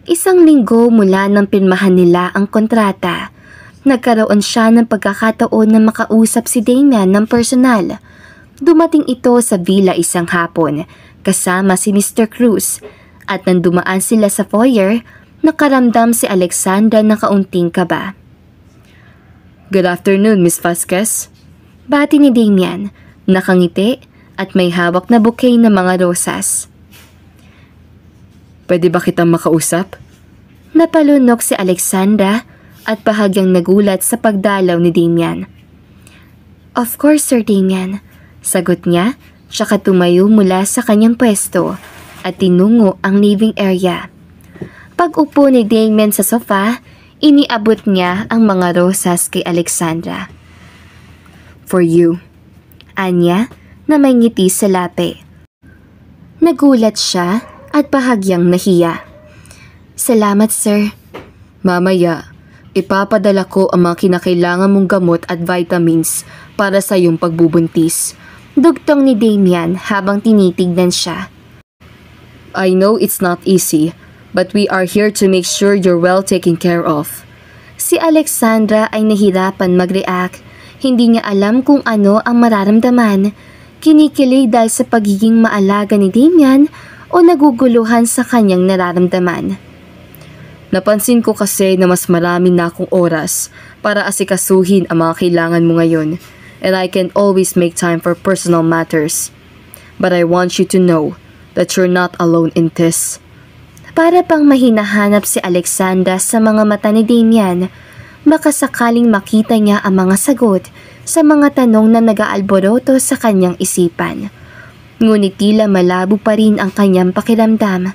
Isang linggo mula nang pirmahan nila ang kontrata, nagkaroon siya ng pagkakataon na makausap si Damian ng personal. Dumating ito sa villa isang hapon kasama si Mr. Cruz at nang dumaan sila sa foyer, nakaramdam si Alexandra na kaunting kaba. Good afternoon, Miss Vasquez. Bati ni Damian, nakangiti at may hawak na bouquet ng mga rosas. Pwede ba kitang makausap? Napalunok si Alexandra at bahagyang nagulat sa pagdalaw ni Damian. Of course, Sir Damian. Sagot niya, tsaka tumayo mula sa kanyang pwesto at tinungo ang living area. Pag-upo ni Damian sa sofa, iniabot niya ang mga rosas kay Alexandra. For you. Anya na may ngiti sa labi. Nagulat siya at bahagyang nahiya. Salamat, sir. Mamaya, ipapadala ko ang mga kinakailangan mong gamot at vitamins para sa iyong pagbubuntis. Dugtong ni Damian habang tinitignan siya. I know it's not easy, but we are here to make sure you're well taken care of. Si Alexandra ay nahirapan mag-react. Hindi niya alam kung ano ang mararamdaman. Kinikilig dahil sa pagiging maalaga ni Damian o naguguluhan sa kanyang nararamdaman. Napansin ko kasi na mas marami na akong oras para asikasuhin ang mga kailangan mo ngayon, and I can always make time for personal matters. But I want you to know that you're not alone in this. Para pang mahinahanap si Alexandra sa mga mata ni Damian, baka sakaling makita niya ang mga sagot sa mga tanong na nag-aalboroto sa kanyang isipan. Ngunit tila malabo pa rin ang kanyang pakiramdam.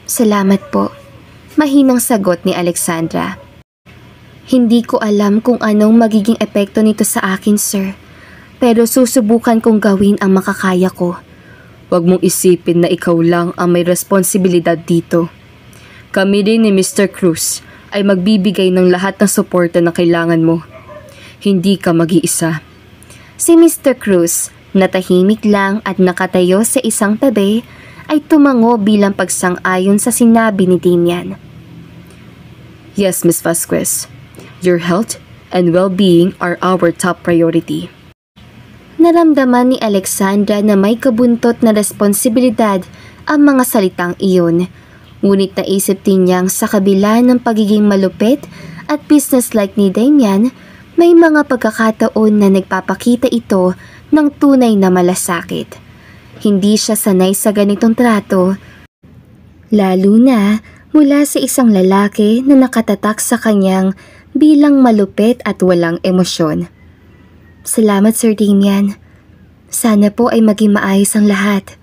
Salamat po. Mahinang sagot ni Alexandra. Hindi ko alam kung anong magiging epekto nito sa akin, sir. Pero susubukan kong gawin ang makakaya ko. Huwag mong isipin na ikaw lang ang may responsibilidad dito. Kami rin ni Mr. Cruz ay magbibigay ng lahat ng suporta na kailangan mo. Hindi ka mag-iisa. Si Mr. Cruz, na tahimik lang at nakatayo sa isang tabi, ay tumango bilang pagsang-ayon sa sinabi ni Damian. Yes, Miss Vasquez. Your health and well-being are our top priority. Naramdaman ni Alexandra na may kabuntot na responsibilidad ang mga salitang iyon. Ngunit naisip din niyang sa kabila ng pagiging malupit at business-like ni Damian, may mga pagkakataon na nagpapakita ito ng tunay na malasakit. Hindi siya sanay sa ganitong trato, lalo na mula sa isang lalaki na nakatatak sa kanyang bilang malupit at walang emosyon. Salamat, Sir Damian. Sana po ay maging maayos ang lahat.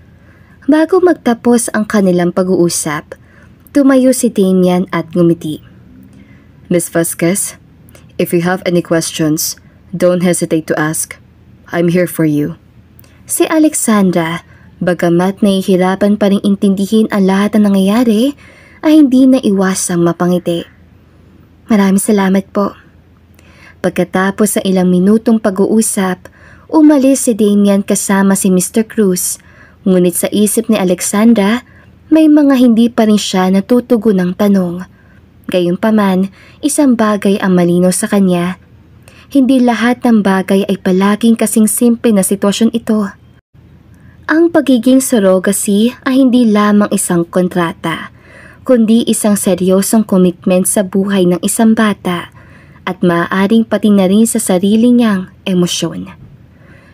Bago magtapos ang kanilang pag-uusap, tumayo si Damian at ngumiti. Miss Vasquez, if you have any questions, don't hesitate to ask. I'm here for you. Si Alexandra, bagamat nahihirapan pa rin intindihin ang lahat ng nangyayari, ay hindi na iwasang mapangiti. Maraming salamat po. Pagkatapos sa ilang minutong pag-uusap, umalis si Damian kasama si Mr. Cruz. Ngunit sa isip ni Alexandra, may mga hindi pa rin siya natutugon ng tanong. Gayunpaman, isang bagay ang malinaw sa kanya. Hindi lahat ng bagay ay palaging kasing simple na sitwasyon ito. Ang pagiging surrogacy ay hindi lamang isang kontrata, kundi isang seryosong commitment sa buhay ng isang bata at maaaring pati na rin sa sarili niyang emosyon.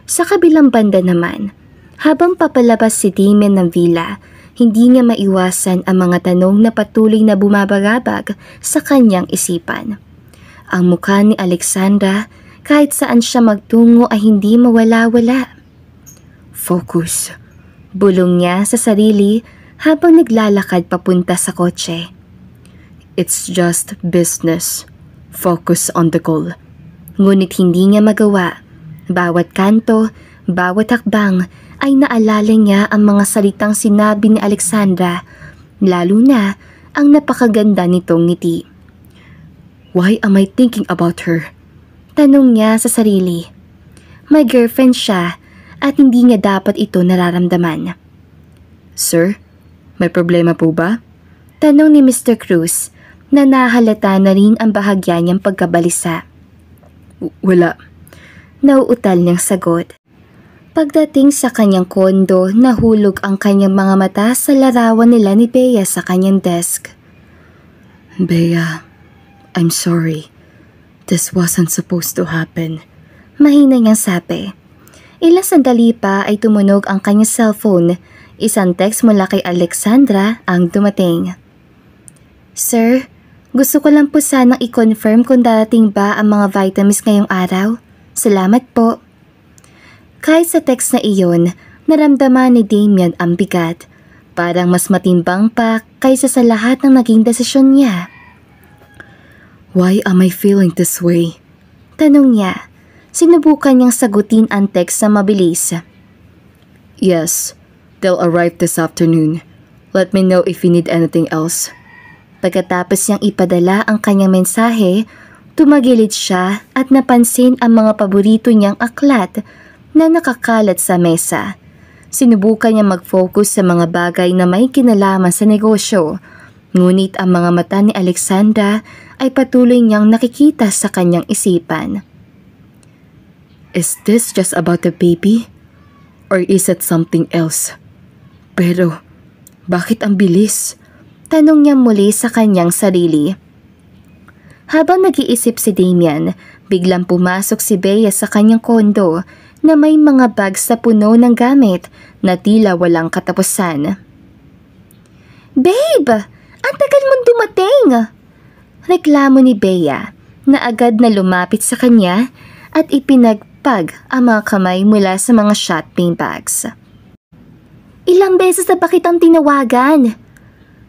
Sa kabilang banda naman, habang papalabas si Damian ng villa, hindi niya maiwasan ang mga tanong na patuloy na bumabagabag sa kanyang isipan. Ang mukha ni Alexandra, kahit saan siya magtungo ay hindi mawala-wala. Focus, bulong niya sa sarili habang naglalakad papunta sa kotse. It's just business. Focus on the goal. Ngunit hindi niya magawa. Bawat kanto, bawat hakbang ay naalala niya ang mga salitang sinabi ni Alexandra, lalo na ang napakaganda nitong ngiti. Why am I thinking about her? Tanong niya sa sarili. May girlfriend siya at hindi niya dapat ito nararamdaman. Sir, may problema po ba? Tanong ni Mr. Cruz na nahalata na rin ang bahagya niyang pagkabalisa. Wala. Nauutal niyang sagot. Pagdating sa kanyang kondo, nahulog ang kanyang mga mata sa larawan nila ni Bea sa kanyang desk. Bea, I'm sorry. This wasn't supposed to happen. Mahina niyang sabi. Ilang sandali pa ay tumunog ang kanyang cellphone. Isang text mula kay Alexandra ang dumating. Sir, gusto ko lang po sanang i-confirm kung darating ba ang mga vitamins ngayong araw. Salamat po. Kahit sa text na iyon, naramdaman ni Damian ang bigat. Parang mas matimbang pa kaysa sa lahat ng naging desisyon niya. Why am I feeling this way? Tanong niya. Sinubukan niyang sagutin ang text sa mabilis. Yes, they'll arrive this afternoon. Let me know if you need anything else. Pagkatapos niyang ipadala ang kanyang mensahe, tumagilid siya at napansin ang mga paborito niyang aklat na nakakalat sa mesa. Sinubukan niya mag-focus sa mga bagay na may kinalaman sa negosyo, ngunit ang mga mata ni Alexandra ay patuloy niyang nakikita sa kanyang isipan. Is this just about the baby? Or is it something else? Pero, bakit ang bilis? Tanong niya muli sa kanyang sarili. Habang nag-iisip si Damian, biglang pumasok si Bea sa kanyang kondo na may mga bags sa puno ng gamit na tila walang katapusan. Babe! Ang tagal mong dumating! Reklamo ni Bea na agad na lumapit sa kanya at ipinagpag ang mga kamay mula sa mga shopping bags. Ilang beses na ba kitang tinawagan?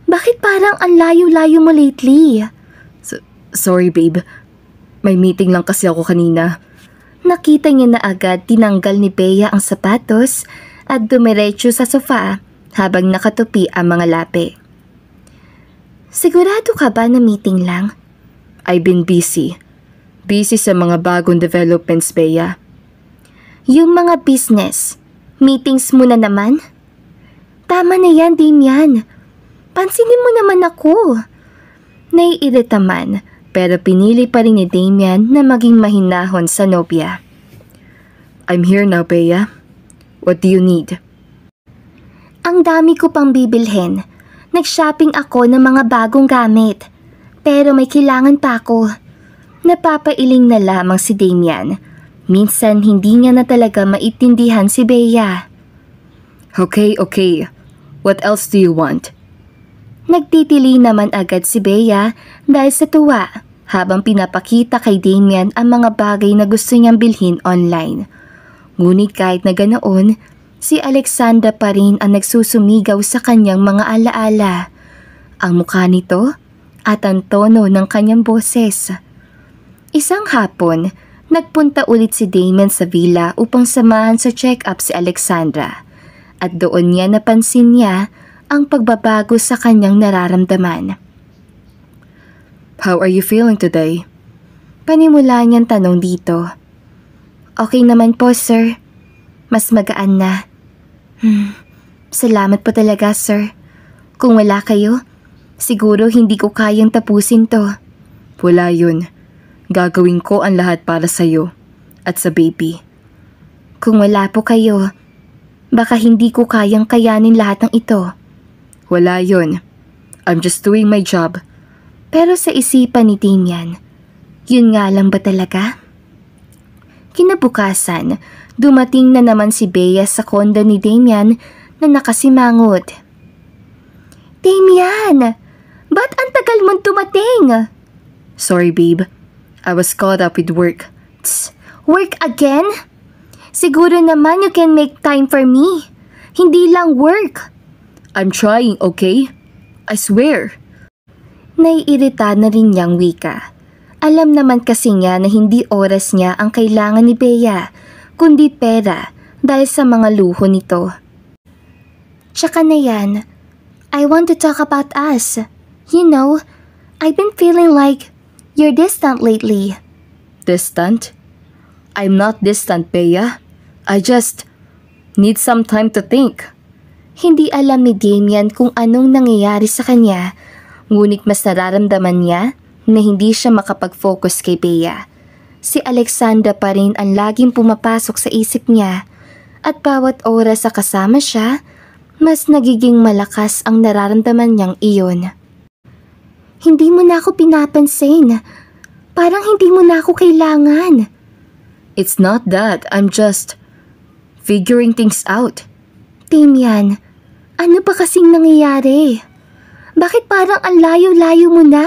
Bakit parang ang layo-layo mo lately? Sorry babe, may meeting lang kasi ako kanina. Nakita niya na agad tinanggal ni Bea ang sapatos at dumiretso sa sofa habang nakatupi ang mga lapi. Sigurado ka ba na meeting lang? I've been busy. Busy sa mga bagong developments, Bea. Yung mga business, meetings mo na naman? Tama na yan, Damian. Pansinin mo naman ako. Naiirita man, pero pinili pa rin ni Damian na maging mahinahon sa nobya. I'm here now, Bea. What do you need? Ang dami ko pang bibilhin. Nag-shopping ako ng mga bagong gamit. Pero may kailangan pa ako. Napapailing na lamang si Damian. Minsan hindi niya na talaga maitindihan si Bea. Okay. What else do you want? Nagtitili naman agad si Bea dahil sa tuwa habang pinapakita kay Damian ang mga bagay na gusto niyang bilhin online. Ngunit kahit na ganoon, si Alexandra pa rin ang nagsusumigaw sa kanyang mga alaala. Ang mukha nito at ang tono ng kanyang boses. Isang hapon, nagpunta ulit si Damian sa villa upang samahan sa check-up si Alexandra. At doon niya napansin niya ang pagbabago sa kanyang nararamdaman. How are you feeling today? Panimula niyang tanong dito. Okay naman po, sir. Mas magaan na. Salamat po talaga, sir. Kung wala kayo, siguro hindi ko kayang tapusin to. Wala yun. Gagawin ko ang lahat para sa'yo at sa baby. Kung wala po kayo, baka hindi ko kayang kayanin lahat ng ito. Wala yun. I'm just doing my job. Pero sa isipan ni Damian, yun nga lang ba talaga? Kinabukasan, dumating na naman si Bea sa kondo ni Damian na nakasimangot. Damian! Ba't ang tagal mong dumating? Sorry babe, I was caught up with work. Tss, work again? Siguro naman you can make time for me. Hindi lang work. I'm trying, okay? I swear. Naiirita na rin niyang wika. Alam naman kasi niya na hindi oras niya ang kailangan ni Bea, kundi pera dahil sa mga luho nito. Tsaka na yan, I want to talk about us. You know, I've been feeling like You're distant lately. Distant? I'm not distant, Bea. I just need some time to think. Hindi alam ni Damian kung anong nangyayari sa kanya, ngunit mas nararamdaman niya na hindi siya makapag-focus kay Bea. Si Alexandra pa rin ang laging pumapasok sa isip niya at bawat oras sa kasama siya, mas nagiging malakas ang nararamdaman niyang iyon. Hindi mo na ako pinapansin. Parang hindi mo na ako kailangan. It's not that. I'm just figuring things out. Damian, ano ba kasing nangyayari? Bakit parang ang layo-layo mo na?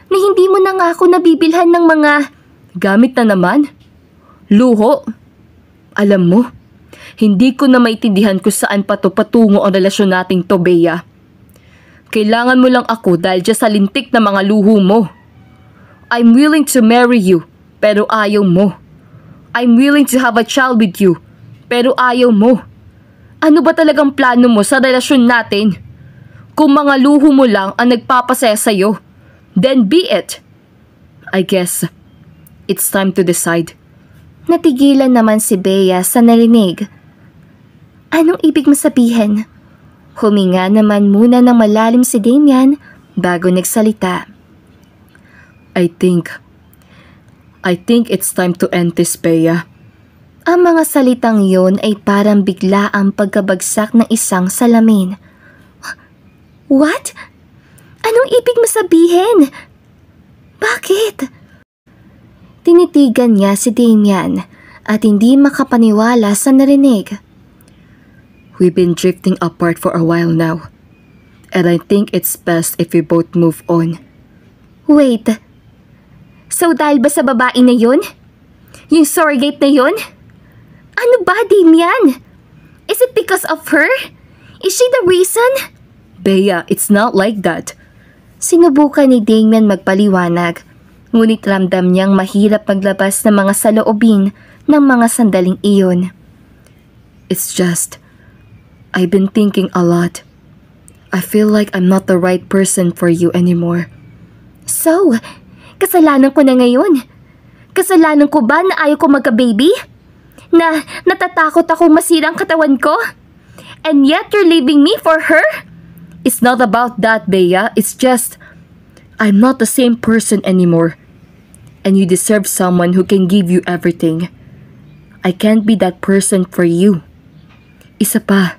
Na hindi mo na nga ako nabibilhan ng mga gamit na naman? Luho? Alam mo, hindi ko na maintindihan kung saan patungo ang relasyon nating to, Bea. Kailangan mo lang ako dahil dyan sa lintik na mga luho mo. I'm willing to marry you, pero ayaw mo. I'm willing to have a child with you, pero ayaw mo. Ano ba talagang plano mo sa relasyon natin? Kung mga luho mo lang ang nagpapasaya sa'yo, then be it. I guess it's time to decide. Natigilan naman si Bea sa narinig. Anong ibig mo sabihin? Huminga naman muna ng malalim si Damian bago nagsalita. I think it's time to end this, Bea. Ang mga salitang yon ay parang bigla ang pagkabagsak ng isang salamin. What? Anong ibig mo sabihin? Bakit? Tinitigan niya si Damian at hindi makapaniwala sa narinig. We've been drifting apart for a while now, and I think it's best if we both move on. Wait. So dahil ba sa babae na yun? Yung surrogate na yun? Ano ba, Damian? Is it because of her? Is she the reason? Bea, it's not like that. Sinubukan ni Damian magpaliwanag, ngunit ramdam niyang mahirap maglabas ng mga saloobin ng mga sandaling iyon. It's just, I've been thinking a lot. I feel like I'm not the right person for you anymore. So, kasalanan ko na ngayon? Kasalanan ko ba na ayaw ko magka-baby? Na natatakot akong masirang katawan ko? And yet you're leaving me for her? It's not about that, Bea. It's just, I'm not the same person anymore. And you deserve someone who can give you everything. I can't be that person for you. Isa pa,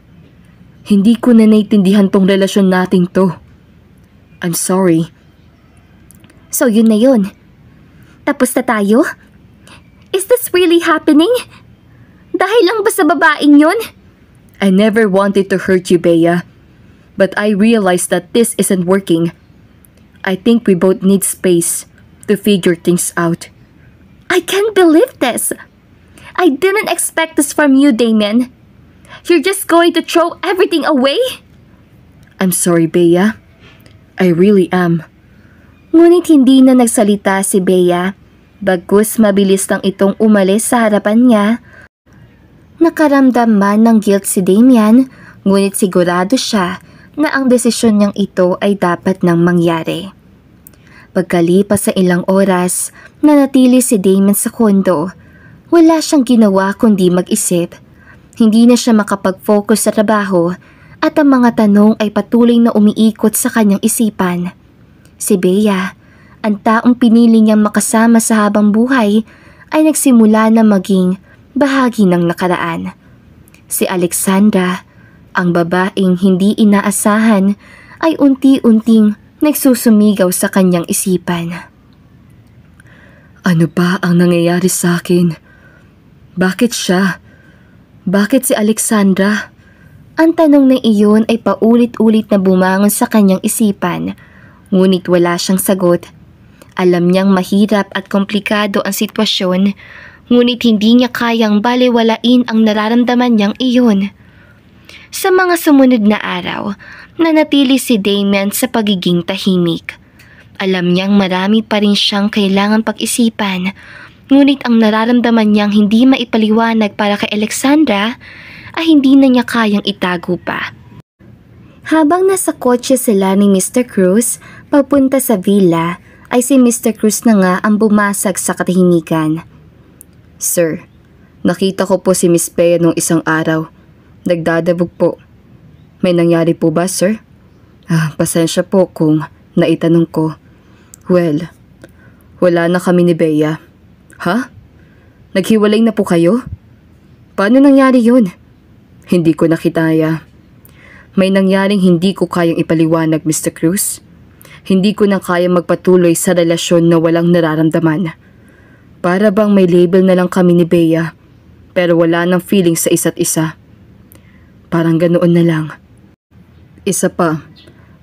hindi ko na naiintindihan tong relasyon nating to. I'm sorry. So yun na yun. Tapos na tayo? Is this really happening? Dahil lang ba sa babaeng yun? I never wanted to hurt you, Bea. But I realized that this isn't working. I think we both need space to figure things out. I can't believe this. I didn't expect this from you, Damian. You're just going to throw everything away? I'm sorry, Bea. I really am. Ngunit hindi na nagsalita si Bea. Bagkus mabilis lang itong umalis sa harapan niya. Nakaramdam man ng guilt si Damian, ngunit sigurado siya na ang desisyon niyang ito ay dapat nang mangyari. Pagkalipas sa ilang oras, nanatili si Damian sa kondo. Wala siyang ginawa kundi mag-isip. Hindi na siya makapag-focus sa trabaho at ang mga tanong ay patuloy na umiikot sa kanyang isipan. Si Bea, ang taong pinili niyang makasama sa habang buhay, ay nagsimula na maging bahagi ng nakaraan. Si Alexandra, ang babaeng hindi inaasahan, ay unti-unting nagsusumigaw sa kanyang isipan. Ano ba ang nangyayari sa akin? Bakit siya? Bakit si Alexandra? Ang tanong na iyon ay paulit-ulit na bumangon sa kanyang isipan, ngunit wala siyang sagot. Alam niyang mahirap at komplikado ang sitwasyon, ngunit hindi niya kayang balewalain ang nararamdaman niyang iyon. Sa mga sumunod na araw, nanatili si Damian sa pagiging tahimik. Alam niyang marami pa rin siyang kailangang pag-isipan, ngunit ang nararamdaman niyang hindi maipaliwanag para kay Alexandra ay hindi na niya kayang itago pa. Habang nasa kotse sila ni Mr. Cruz papunta sa villa, ay si Mr. Cruz na nga ang bumasag sa katahimikan. Sir, nakita ko po si Miss Bea nung isang araw. Nagdadabog po. May nangyari po ba, sir? Pasensya po kung naitanong ko. Well, wala na kami ni Bea. Ha? Naghiwalay na po kayo? Paano nangyari yun? Hindi ko nakitaya. May nangyaring hindi ko kayang ipaliwanag, Mr. Cruz. Hindi ko na kayang magpatuloy sa relasyon na walang nararamdaman. Para bang may label na lang kami ni Bea, pero wala nang feeling sa isa't isa. Parang ganoon na lang. Isa pa,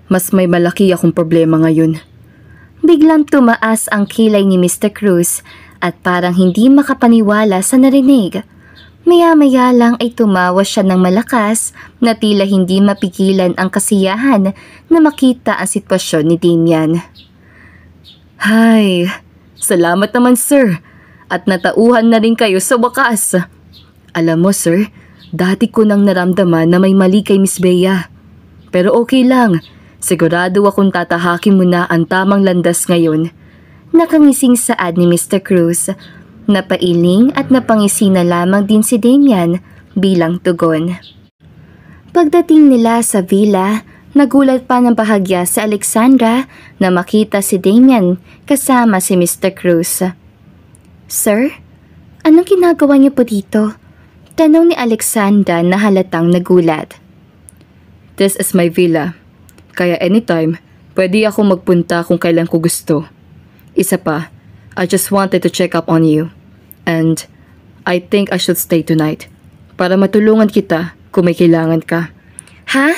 mas may malaki akong problema ngayon. Biglang tumaas ang kilay ni Mr. Cruz at parang hindi makapaniwala sa narinig. Maya-maya lang ay tumawa siya ng malakas na tila hindi mapigilan ang kasiyahan na makita ang sitwasyon ni Damian. Hay, salamat naman sir, at natauhan na rin kayo sa wakas. Alam mo sir, dati ko nang naramdaman na may mali kay Miss Bea. Pero okay lang, sigurado akong tatahakin mo na ang tamang landas ngayon. Nakangising saad ni Mr. Cruz. Napailing at napangisi na lamang din si Damian bilang tugon. Pagdating nila sa villa, nagulat pa ng bahagya si Alexandra na makita si Damian kasama si Mr. Cruz. Sir, anong ginagawa niyo po dito? Tanong ni Alexandra na halatang nagulat. This is my villa, kaya anytime pwede ako magpunta kung kailan ko gusto. Isa pa, I just wanted to check up on you. And I think I should stay tonight para matulungan kita kung may kailangan ka. Ha?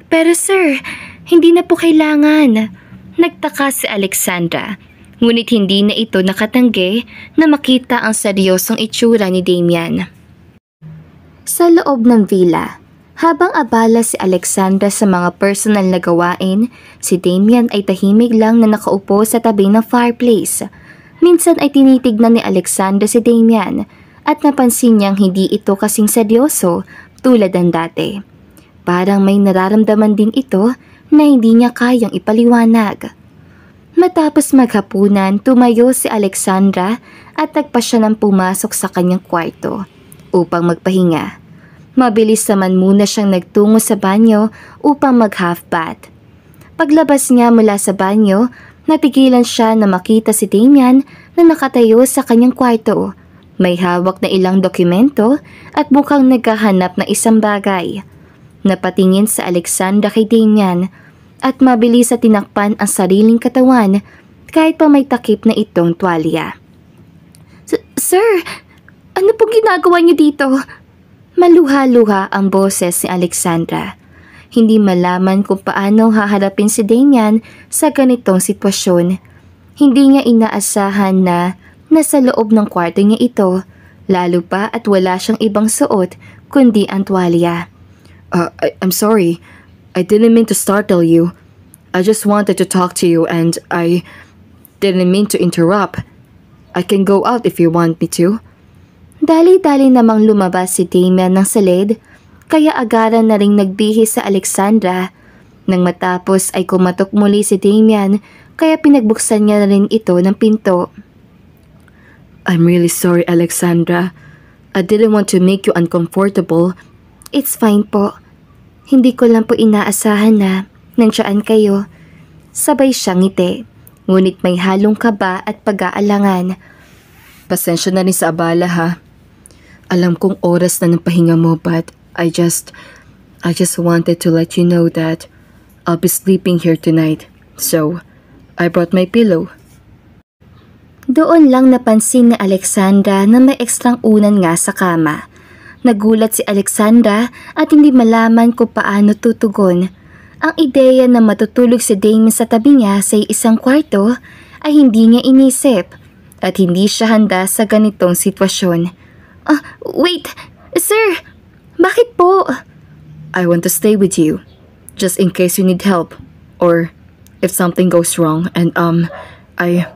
Pero sir, hindi na po kailangan. Nagtaka si Alexandra. Ngunit hindi na ito nakatanggi na makita ang seryosong itsura ni Damian. Sa loob ng villa, habang abala si Alexandra sa mga personal na gawain, si Damian ay tahimik lang na nakaupo sa tabi ng fireplace. Minsan ay tinitignan ni Alexandra si Damian at napansin niyang hindi ito kasing seryoso tulad ng dati. Parang may nararamdaman din ito na hindi niya kayang ipaliwanag. Matapos maghapunan, tumayo si Alexandra at nagpasya ng pumasok sa kanyang kwarto upang magpahinga. Mabilis naman muna siyang nagtungo sa banyo upang mag-half bath. Paglabas niya mula sa banyo, natigilan siya na makita si Damian na nakatayo sa kanyang kwarto. May hawak na ilang dokumento at mukhang naghahanap ng isang bagay. Napatingin sa Alexandra kay Damian at mabilis sa tinakpan ang sariling katawan kahit pa may takip na itong tuwalya. Sir, ano pong ginagawa niyo dito? Maluha-luha ang boses ni Alexandra. Hindi malaman kung paano haharapin si Damian sa ganitong sitwasyon. Hindi niya inaasahan na nasa loob ng kwarto niya ito, lalo pa at wala siyang ibang suot kundi ang tuwalya. I'm sorry. I didn't mean to startle you. I just wanted to talk to you and I didn't mean to interrupt. I can go out if you want me to. Dali-dali namang lumabas si Damian ng salid, kaya agaran na ring nagbihis sa Alexandra. Nang matapos ay kumatok muli si Damian, kaya pinagbuksan niya na rin ito ng pinto. I'm really sorry, Alexandra. I didn't want to make you uncomfortable. It's fine po. Hindi ko lang po inaasahan na nandiyan kayo. Sabay siyang ngiti, ngunit may halong kaba at pag-aalangan. Pasensya na rin sa abala ha. Alam kong oras na ng pahinga mo but I just wanted to let you know that I'll be sleeping here tonight. So, I brought my pillow. Doon lang napansin ni Alexandra na may ekstrang unan nga sa kama. Nagulat si Alexandra at hindi malaman kung paano tutugon. Ang ideya na matutulog si Damian sa tabi niya sa isang kwarto ay hindi niya inisip at hindi siya handa sa ganitong sitwasyon. Wait! Sir! Bakit po? I want to stay with you, just in case you need help, or if something goes wrong, and I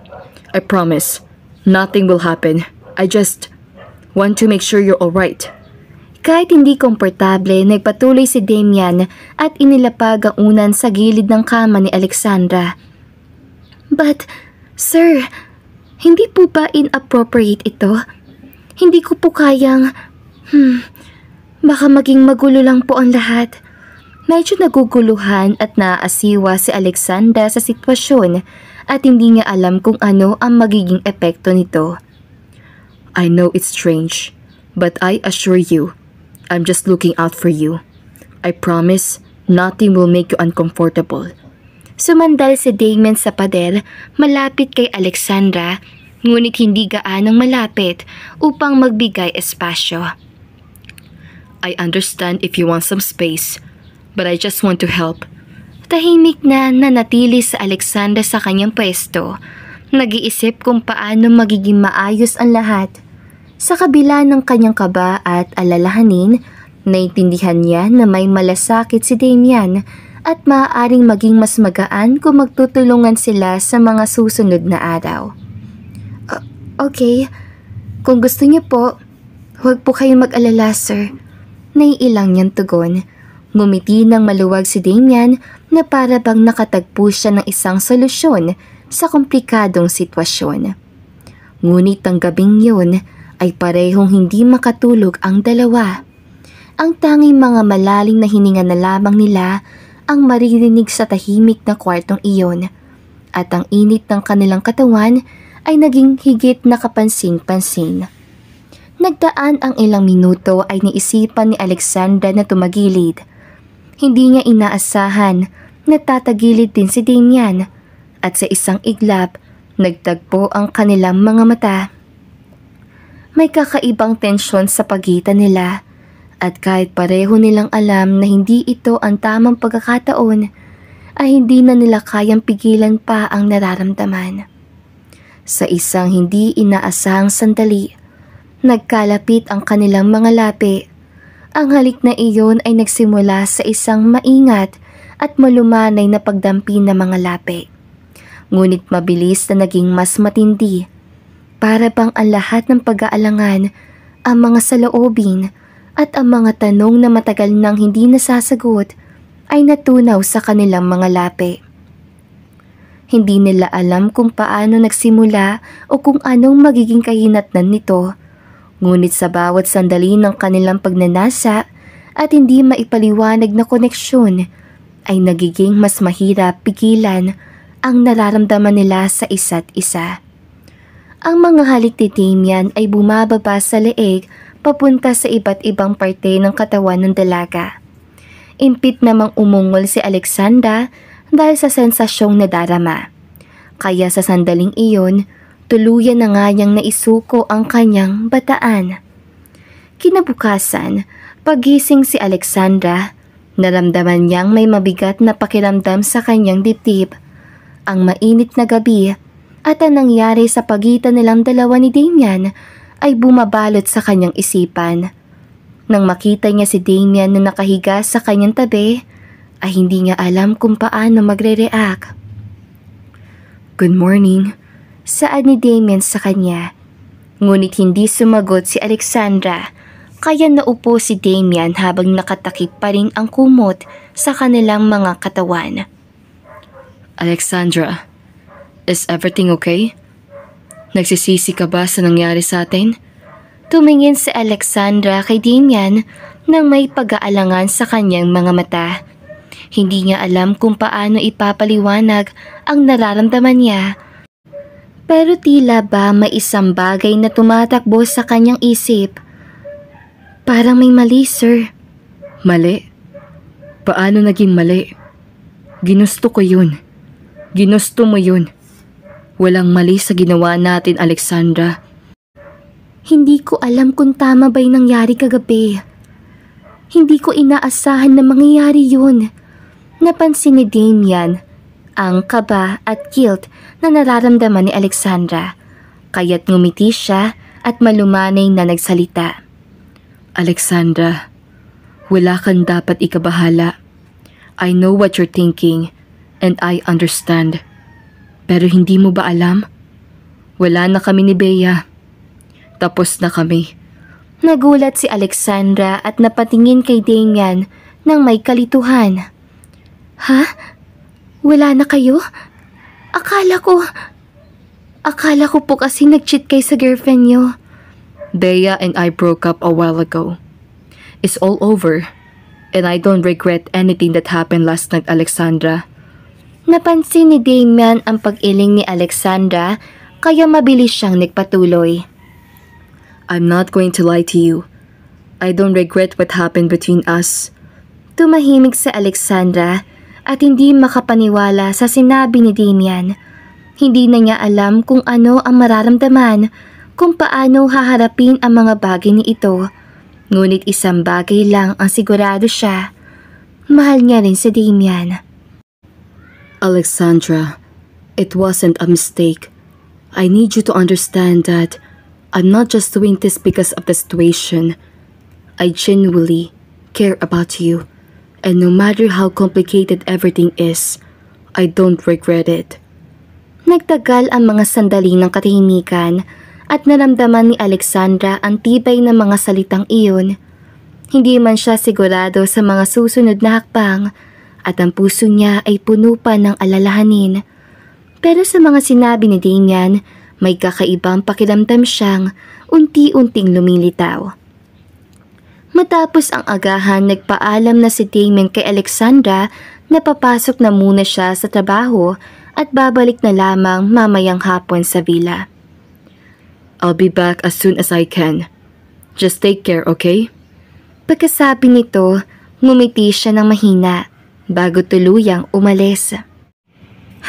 promise, nothing will happen. I just want to make sure you're alright. Kahit hindi komportable, nagpatuloy si Damian at inilapag ang unan sa gilid ng kama ni Alexandra. But, Sir, hindi po ba inappropriate ito? Hindi ko po kayang... baka maging magulo lang po ang lahat. Medyo naguguluhan at naaasiwa si Alexandra sa sitwasyon at hindi niya alam kung ano ang magiging epekto nito. I know it's strange, but I assure you, I'm just looking out for you. I promise, nothing will make you uncomfortable. Sumandal si Damien sa pader malapit kay Alexandra, ngunit hindi gaanong malapit upang magbigay espasyo. I understand if you want some space, but I just want to help. Tahimik na nanatili sa Alexandra sa kanyang pwesto. Nag-iisip kung paano magiging maayos ang lahat. Sa kabila ng kanyang kaba at alalahanin, naintindihan niya na may malasakit si Damien at maaaring maging mas magaan kung magtutulungan sila sa mga susunod na araw. Okay, kung gusto niyo po, huwag po kayong mag-alala, sir. Naiilang niyang tugon. Ngumiti ng maluwag si Damien na para bang nakatagpo siya ng isang solusyon sa komplikadong sitwasyon. Ngunit ang gabing yun ay parehong hindi makatulog ang dalawa. Ang tanging mga malalim na hininga na lamang nila ang maririnig sa tahimik na kwartong iyon, at ang init ng kanilang katawan ay naging higit na kapansin-pansin. Nagdaan ang ilang minuto ay naisipan ni Alexandra na tumagilid. Hindi niya inaasahan na tatagilid din si Damien, at sa isang iglap, nagtagpo ang kanilang mga mata. May kakaibang tensyon sa pagitan nila, at kahit pareho nilang alam na hindi ito ang tamang pagkakataon, ay hindi na nila kayang pigilan pa ang nararamdaman. Sa isang hindi inaasahang sandali, nagkalapit ang kanilang mga lapi. Ang halik na iyon ay nagsimula sa isang maingat at malumanay na pagdampi ng mga lapi. Ngunit mabilis na naging mas matindi. Para bang ang lahat ng pag-aalangan, ang mga saloobin at ang mga tanong na matagal nang hindi nasasagot ay natunaw sa kanilang mga lapi. Hindi nila alam kung paano nagsimula o kung anong magiging kahinatnan nito. Ngunit sa bawat sandali ng kanilang pagnanasa at hindi maipaliwanag na koneksyon, ay nagiging mas mahirap pigilan ang nararamdaman nila sa isa't isa. Ang mga halik ni Damien ay bumababa sa leeg papunta sa iba't ibang parte ng katawan ng dalaga. Impit namang umungol si Alexandra dahil sa sensasyong nadarama. Kaya sa sandaling iyon, tuluyan na nga niyang naisuko ang kanyang bataan. Kinabukasan, pagising si Alexandra, naramdaman niyang may mabigat na pakiramdam sa kanyang dibdib. Ang mainit na gabi at ang nangyari sa pagitan nilang dalawa ni Damien ay bumabalot sa kanyang isipan. Nang makita niya si Damien na nakahiga sa kanyang tabi, ay hindi niya alam kung paano magre-react. Good morning. Saad ni Damien sa kanya. Ngunit hindi sumagot si Alexandra, kaya naupo si Damien habang nakatakip pa rin ang kumot sa kanilang mga katawan. Alexandra, is everything okay? Nagsisisi ka ba sa nangyari sa atin? Tumingin si Alexandra kay Damien nang may pag-aalangan sa kanyang mga mata. Hindi niya alam kung paano ipapaliwanag ang nararamdaman niya. Pero tila ba may isang bagay na tumatakbo sa kanyang isip. Parang may mali, sir. Mali? Paano naging mali? Ginusto ko yun. Ginusto mo yun. Walang mali sa ginawa natin, Alexandra. Hindi ko alam kung tama ba'y nangyari kagabi. Hindi ko inaasahan na mangyayari yun. Napansin ni Damien ang kaba at guilt na nararamdaman ni Alexandra. Kaya't ngumiti siya at malumanay na nagsalita. Alexandra, wala kang dapat ikabahala. I know what you're thinking and I understand. Pero hindi mo ba alam? Wala na kami ni Bea. Tapos na kami. Nagulat si Alexandra at napatingin kay Damien nang may kalituhan. Ha? Wala na kayo? Akala ko... Akala ko po kasi nag-cheat kay sa girlfriend niyo. Bea and I broke up a while ago. It's all over. And I don't regret anything that happened last night, Alexandra. Napansin ni Damian ang pag-iling ni Alexandra kaya mabilis siyang nagpatuloy. I'm not going to lie to you. I don't regret what happened between us. Tumahimik si Alexandra at hindi makapaniwala sa sinabi ni Damian. Hindi na niya alam kung ano ang mararamdaman, kung paano haharapin ang mga bagay ni ito. Ngunit isang bagay lang ang sigurado siya. Mahal niya rin si Damian. Alexandra, it wasn't a mistake. I need you to understand that I'm not just doing this because of the situation. I genuinely care about you. And no matter how complicated everything is, I don't regret it. Nagtagal ang mga sandali ng katahimikan at naramdaman ni Alexandra ang tibay ng mga salitang iyon. Hindi man siya sigurado sa mga susunod na hakbang at ang puso niya ay puno pa ng alalahanin. Pero sa mga sinabi ni Damian, may kakaibang pakiramdam siyang unti-unting lumilitaw. Matapos ang agahan, nagpaalam na si Damian kay Alexandra na papasok na muna siya sa trabaho at babalik na lamang mamayang hapon sa villa. I'll be back as soon as I can. Just take care, okay? Pagkasabi nito, ngumiti siya ng mahina bago tuluyang umalis.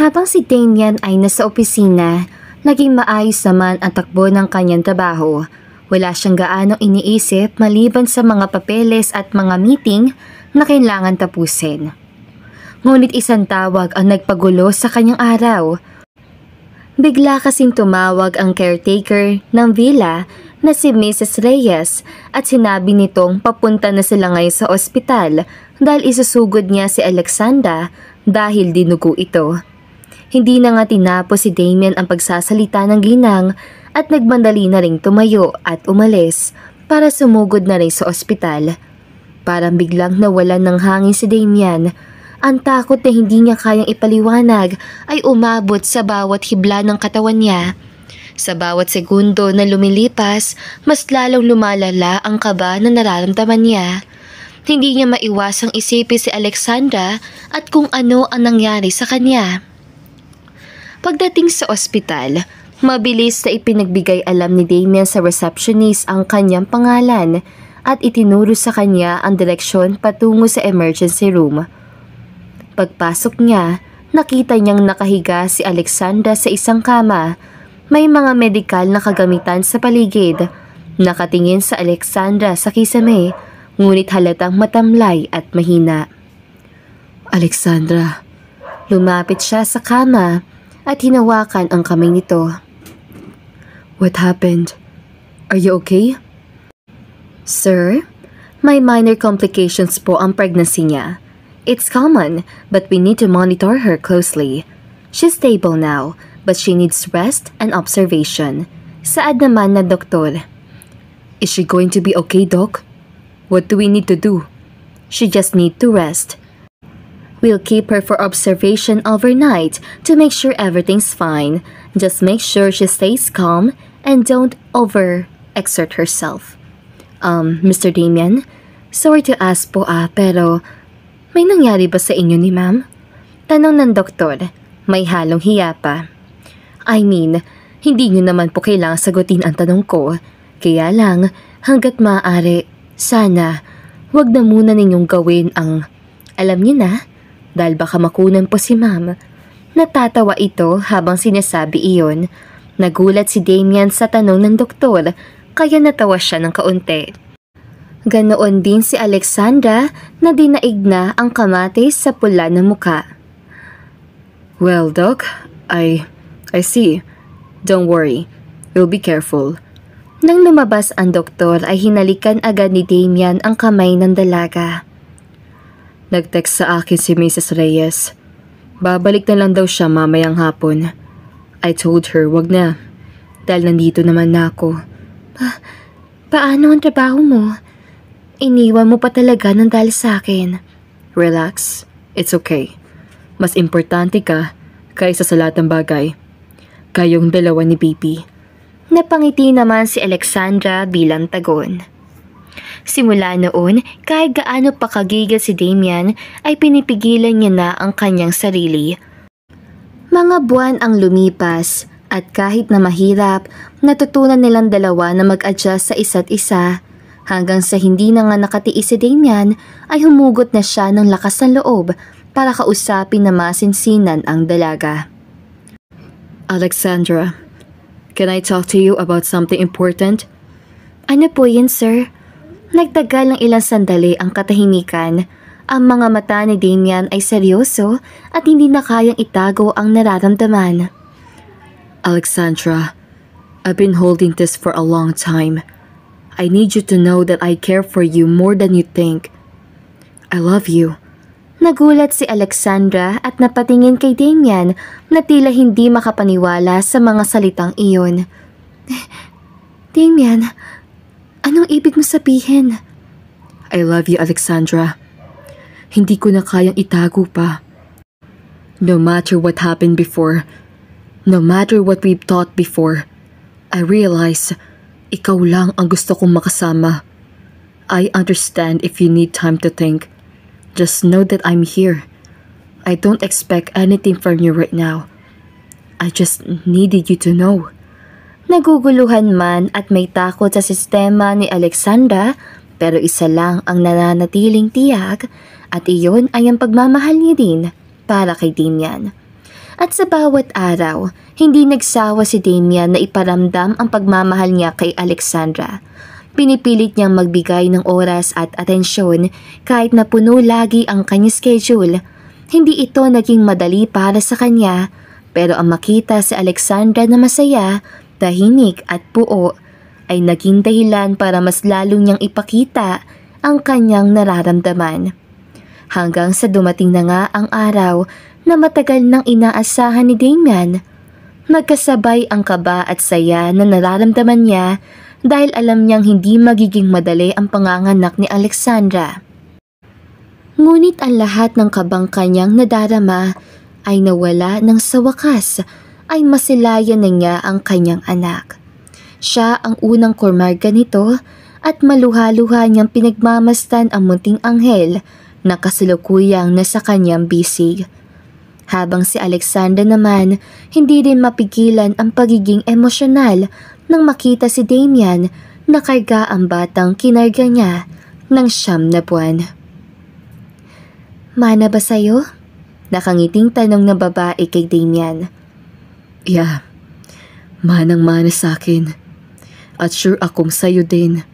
Habang si Damian ay nasa opisina, naging maayos naman ang takbo ng kanyang trabaho. Wala siyang gaanong iniisip maliban sa mga papeles at mga meeting na kailangan tapusin. Ngunit isang tawag ang nagpagulo sa kanyang araw. Bigla kasing tumawag ang caretaker ng villa na si Mrs. Reyes at sinabi nitong papunta na sila ngayon sa ospital dahil isusugod niya si Alexandra dahil dinugo ito. Hindi na nga tinapos si Damian ang pagsasalita ng ginang at nagmandali na ring tumayo at umalis para sumugod na rin sa ospital. Parang biglang nawalan ng hangin si Damian. Ang takot na hindi niya kayang ipaliwanag ay umabot sa bawat hibla ng katawan niya. Sa bawat segundo na lumilipas, mas lalong lumalala ang kaba na nararamdaman niya. Hindi niya maiwasang isipin si Alexandra at kung ano ang nangyari sa kanya. Pagdating sa ospital, mabilis na ipinagbigay alam ni Damian sa receptionist ang kanyang pangalan at itinuro sa kanya ang direksyon patungo sa emergency room. Pagpasok niya, nakita niyang nakahiga si Alexandra sa isang kama. May mga medikal na kagamitan sa paligid. Nakatingin sa Alexandra sa kisame, ngunit halatang matamlay at mahina. Alexandra. Lumapit siya sa kama at hinawakan ang kamay nito. What happened? Are you okay? Sir, may minor complications po ang pregnancy niya. It's common, but we need to monitor her closely. She's stable now, but she needs rest and observation. Saad naman na doktor. Is she going to be okay, Doc? What do we need to do? She just needs to rest. We'll keep her for observation overnight to make sure everything's fine. Just make sure she stays calm and don't over-exert herself. Mr. Damian, sorry to ask po pero may nangyari ba sa inyo ni ma'am? Tanong ng doktor, may halong hiya pa. I mean, hindi niyo naman po kailangang sagutin ang tanong ko. Kaya lang, hanggat maaari, sana, wag na muna ninyong gawin ang, alam niyo na, dahil baka makunan po si ma'am. Natatawa ito habang sinasabi iyon. Nagulat si Damian sa tanong ng doktor, kaya natawa siya ng kaunti. Ganoon din si Alexandra na dinaig na ang kamatis sa pula ng muka. Well, Doc, I see. Don't worry. We'll be careful. Nang lumabas ang doktor ay hinalikan agad ni Damian ang kamay ng dalaga. Nag-text sa akin si Mrs. Reyes. Babalik na lang daw siya mamayang hapon. I told her wag na, dahil nandito naman na ako. Paano ang trabaho mo? Iniwan mo pa talaga ng dahil sa akin. Relax. It's okay. Mas importante ka kaysa sa lahat ng bagay. Kayong dalawa ni Baby. Napangiti naman si Alexandra bilang tagon. Simula noon, kahit gaano pa kagigil si Damian, ay pinipigilan niya na ang kanyang sarili. Mga buwan ang lumipas at kahit na mahirap, natutunan nilang dalawa na mag-adjust sa isa't isa. Hanggang sa hindi na nga nakatiis si Damian, ay humugot na siya ng lakas ng loob para kausapin na masinsinan ang dalaga. Alexandra, can I talk to you about something important? Ano po yan, sir? Nagtagal ng ilang sandali ang katahimikan. Ang mga mata ni Damian ay seryoso at hindi na kayang itago ang nararamdaman. Alexandra, I've been holding this for a long time. I need you to know that I care for you more than you think. I love you. Nagulat si Alexandra at napatingin kay Damian na tila hindi makapaniwala sa mga salitang iyon. Damian, anong ibig mo sabihin? I love you, Alexandra. Hindi ko na kayang itago pa. No matter what happened before, no matter what we've thought before, I realize ikaw lang ang gusto kong makasama. I understand if you need time to think. Just know that I'm here. I don't expect anything from you right now. I just needed you to know. Naguguluhan man at may takot sa sistema ni Alexandra, pero isa lang ang nananatiling tiyag at iyon ay ang pagmamahal niya din para kay Damian. At sa bawat araw, hindi nagsawa si Damian na iparamdam ang pagmamahal niya kay Alexandra. Pinipilit niyang magbigay ng oras at atensyon kahit na puno lagi ang kanyang schedule. Hindi ito naging madali para sa kanya, pero ang makita si Alexandra na masaya, tahimik at buo ay naging dahilan para mas lalo niyang ipakita ang kanyang nararamdaman. Hanggang sa dumating na nga ang araw na matagal nang inaasahan ni Damian. Magkasabay ang kaba at saya na nararamdaman niya dahil alam niyang hindi magiging madali ang panganganak ni Alexandra. Ngunit ang lahat ng kabang kanyang nadarama ay nawala nang sa wakas ay masilayan na niya ang kanyang anak. Siya ang unang kurmarga nito at maluha-luha niyang pinagmamastan ang munting anghel na kasalukuyang nasa kanyang bisig. Habang si Alexandra naman, hindi rin mapigilan ang pagiging emosyonal nang makita si Damian na karga ang batang kinarga niya ng 9 na buwan. Mana ba sa'yo? Nakangiting tanong ng babae kay Damian. Yeah, manang-mana sa'kin. At sure akong sa'yo din.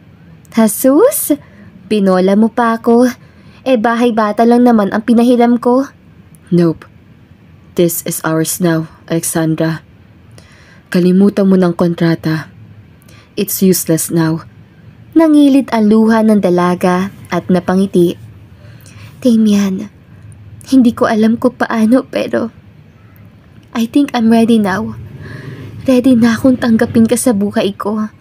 Jesus? Pinola mo pa ako? Bahay bata lang naman ang pinahiram ko. Nope. This is ours now, Alexandra. Kalimutan mo ng kontrata. It's useless now. Nangilid ang luha ng dalaga at napangiti. Damian, hindi ko alam kung paano pero I think I'm ready now. Ready na akong tanggapin ka sa buhay ko.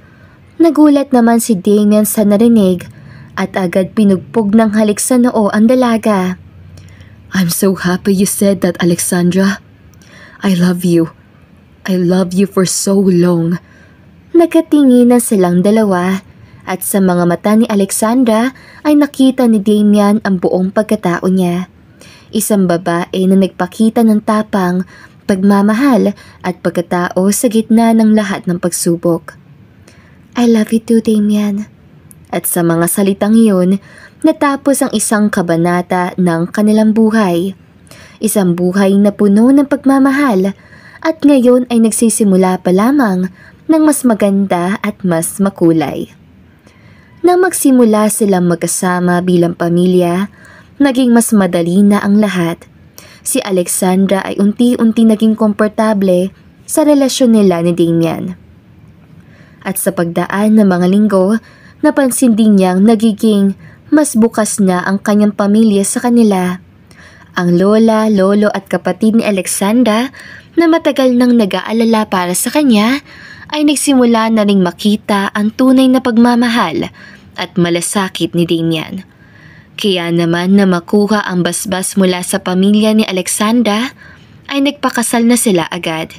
Nagulat naman si Damian sa narinig at agad pinugpog ng halik sa noo ang dalaga. I'm so happy you said that, Alexandra. I love you. I love you for so long. Nagkatinginan silang dalawa at sa mga mata ni Alexandra ay nakita ni Damian ang buong pagkatao niya. Isang babae na nagpakita ng tapang, pagmamahal at pagkatao sa gitna ng lahat ng pagsubok. I love you too, Damian. At sa mga salitang iyon, natapos ang isang kabanata ng kanilang buhay. Isang buhay na puno ng pagmamahal at ngayon ay nagsisimula pa lamang ng mas maganda at mas makulay. Nang magsimula silang magkasama bilang pamilya, naging mas madali na ang lahat. Si Alexandra ay unti-unti naging komportable sa relasyon nila ni Damian. At sa pagdaan ng mga linggo, napansin din niyang nagiging mas bukas na ang kanyang pamilya sa kanila. Ang lola, lolo at kapatid ni Alexandra na matagal nang nag-aalala para sa kanya ay nagsimula na ring makita ang tunay na pagmamahal at malasakit ni Damian. Kaya naman na makuha ang basbas mula sa pamilya ni Alexandra ay nagpakasal na sila agad.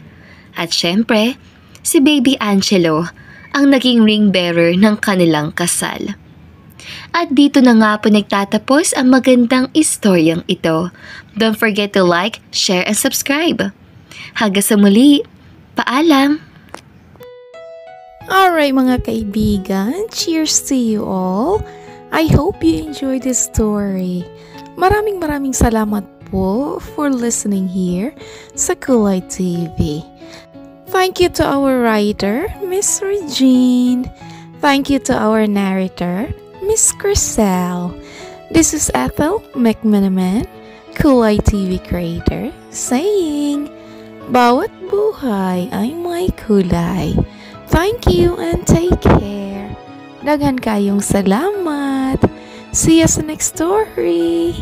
At syempre, si Baby Angelo ang naging ring bearer ng kanilang kasal. At dito na nga po nagtatapos ang magandang istoryang ito. Don't forget to like, share, and subscribe. Hanggang sa muli, paalam! Alright mga kaibigan, cheers to you all. I hope you enjoyed this story. Maraming salamat po for listening here sa Kulay TV. Thank you to our writer, Miss Regine. Thank you to our narrator, Miss Crisel. This is Ethel McManaman, Kulay TV creator, saying, bawat buhay ay may kulay. Thank you and take care. Daghan kayong salamat. See you sa next story.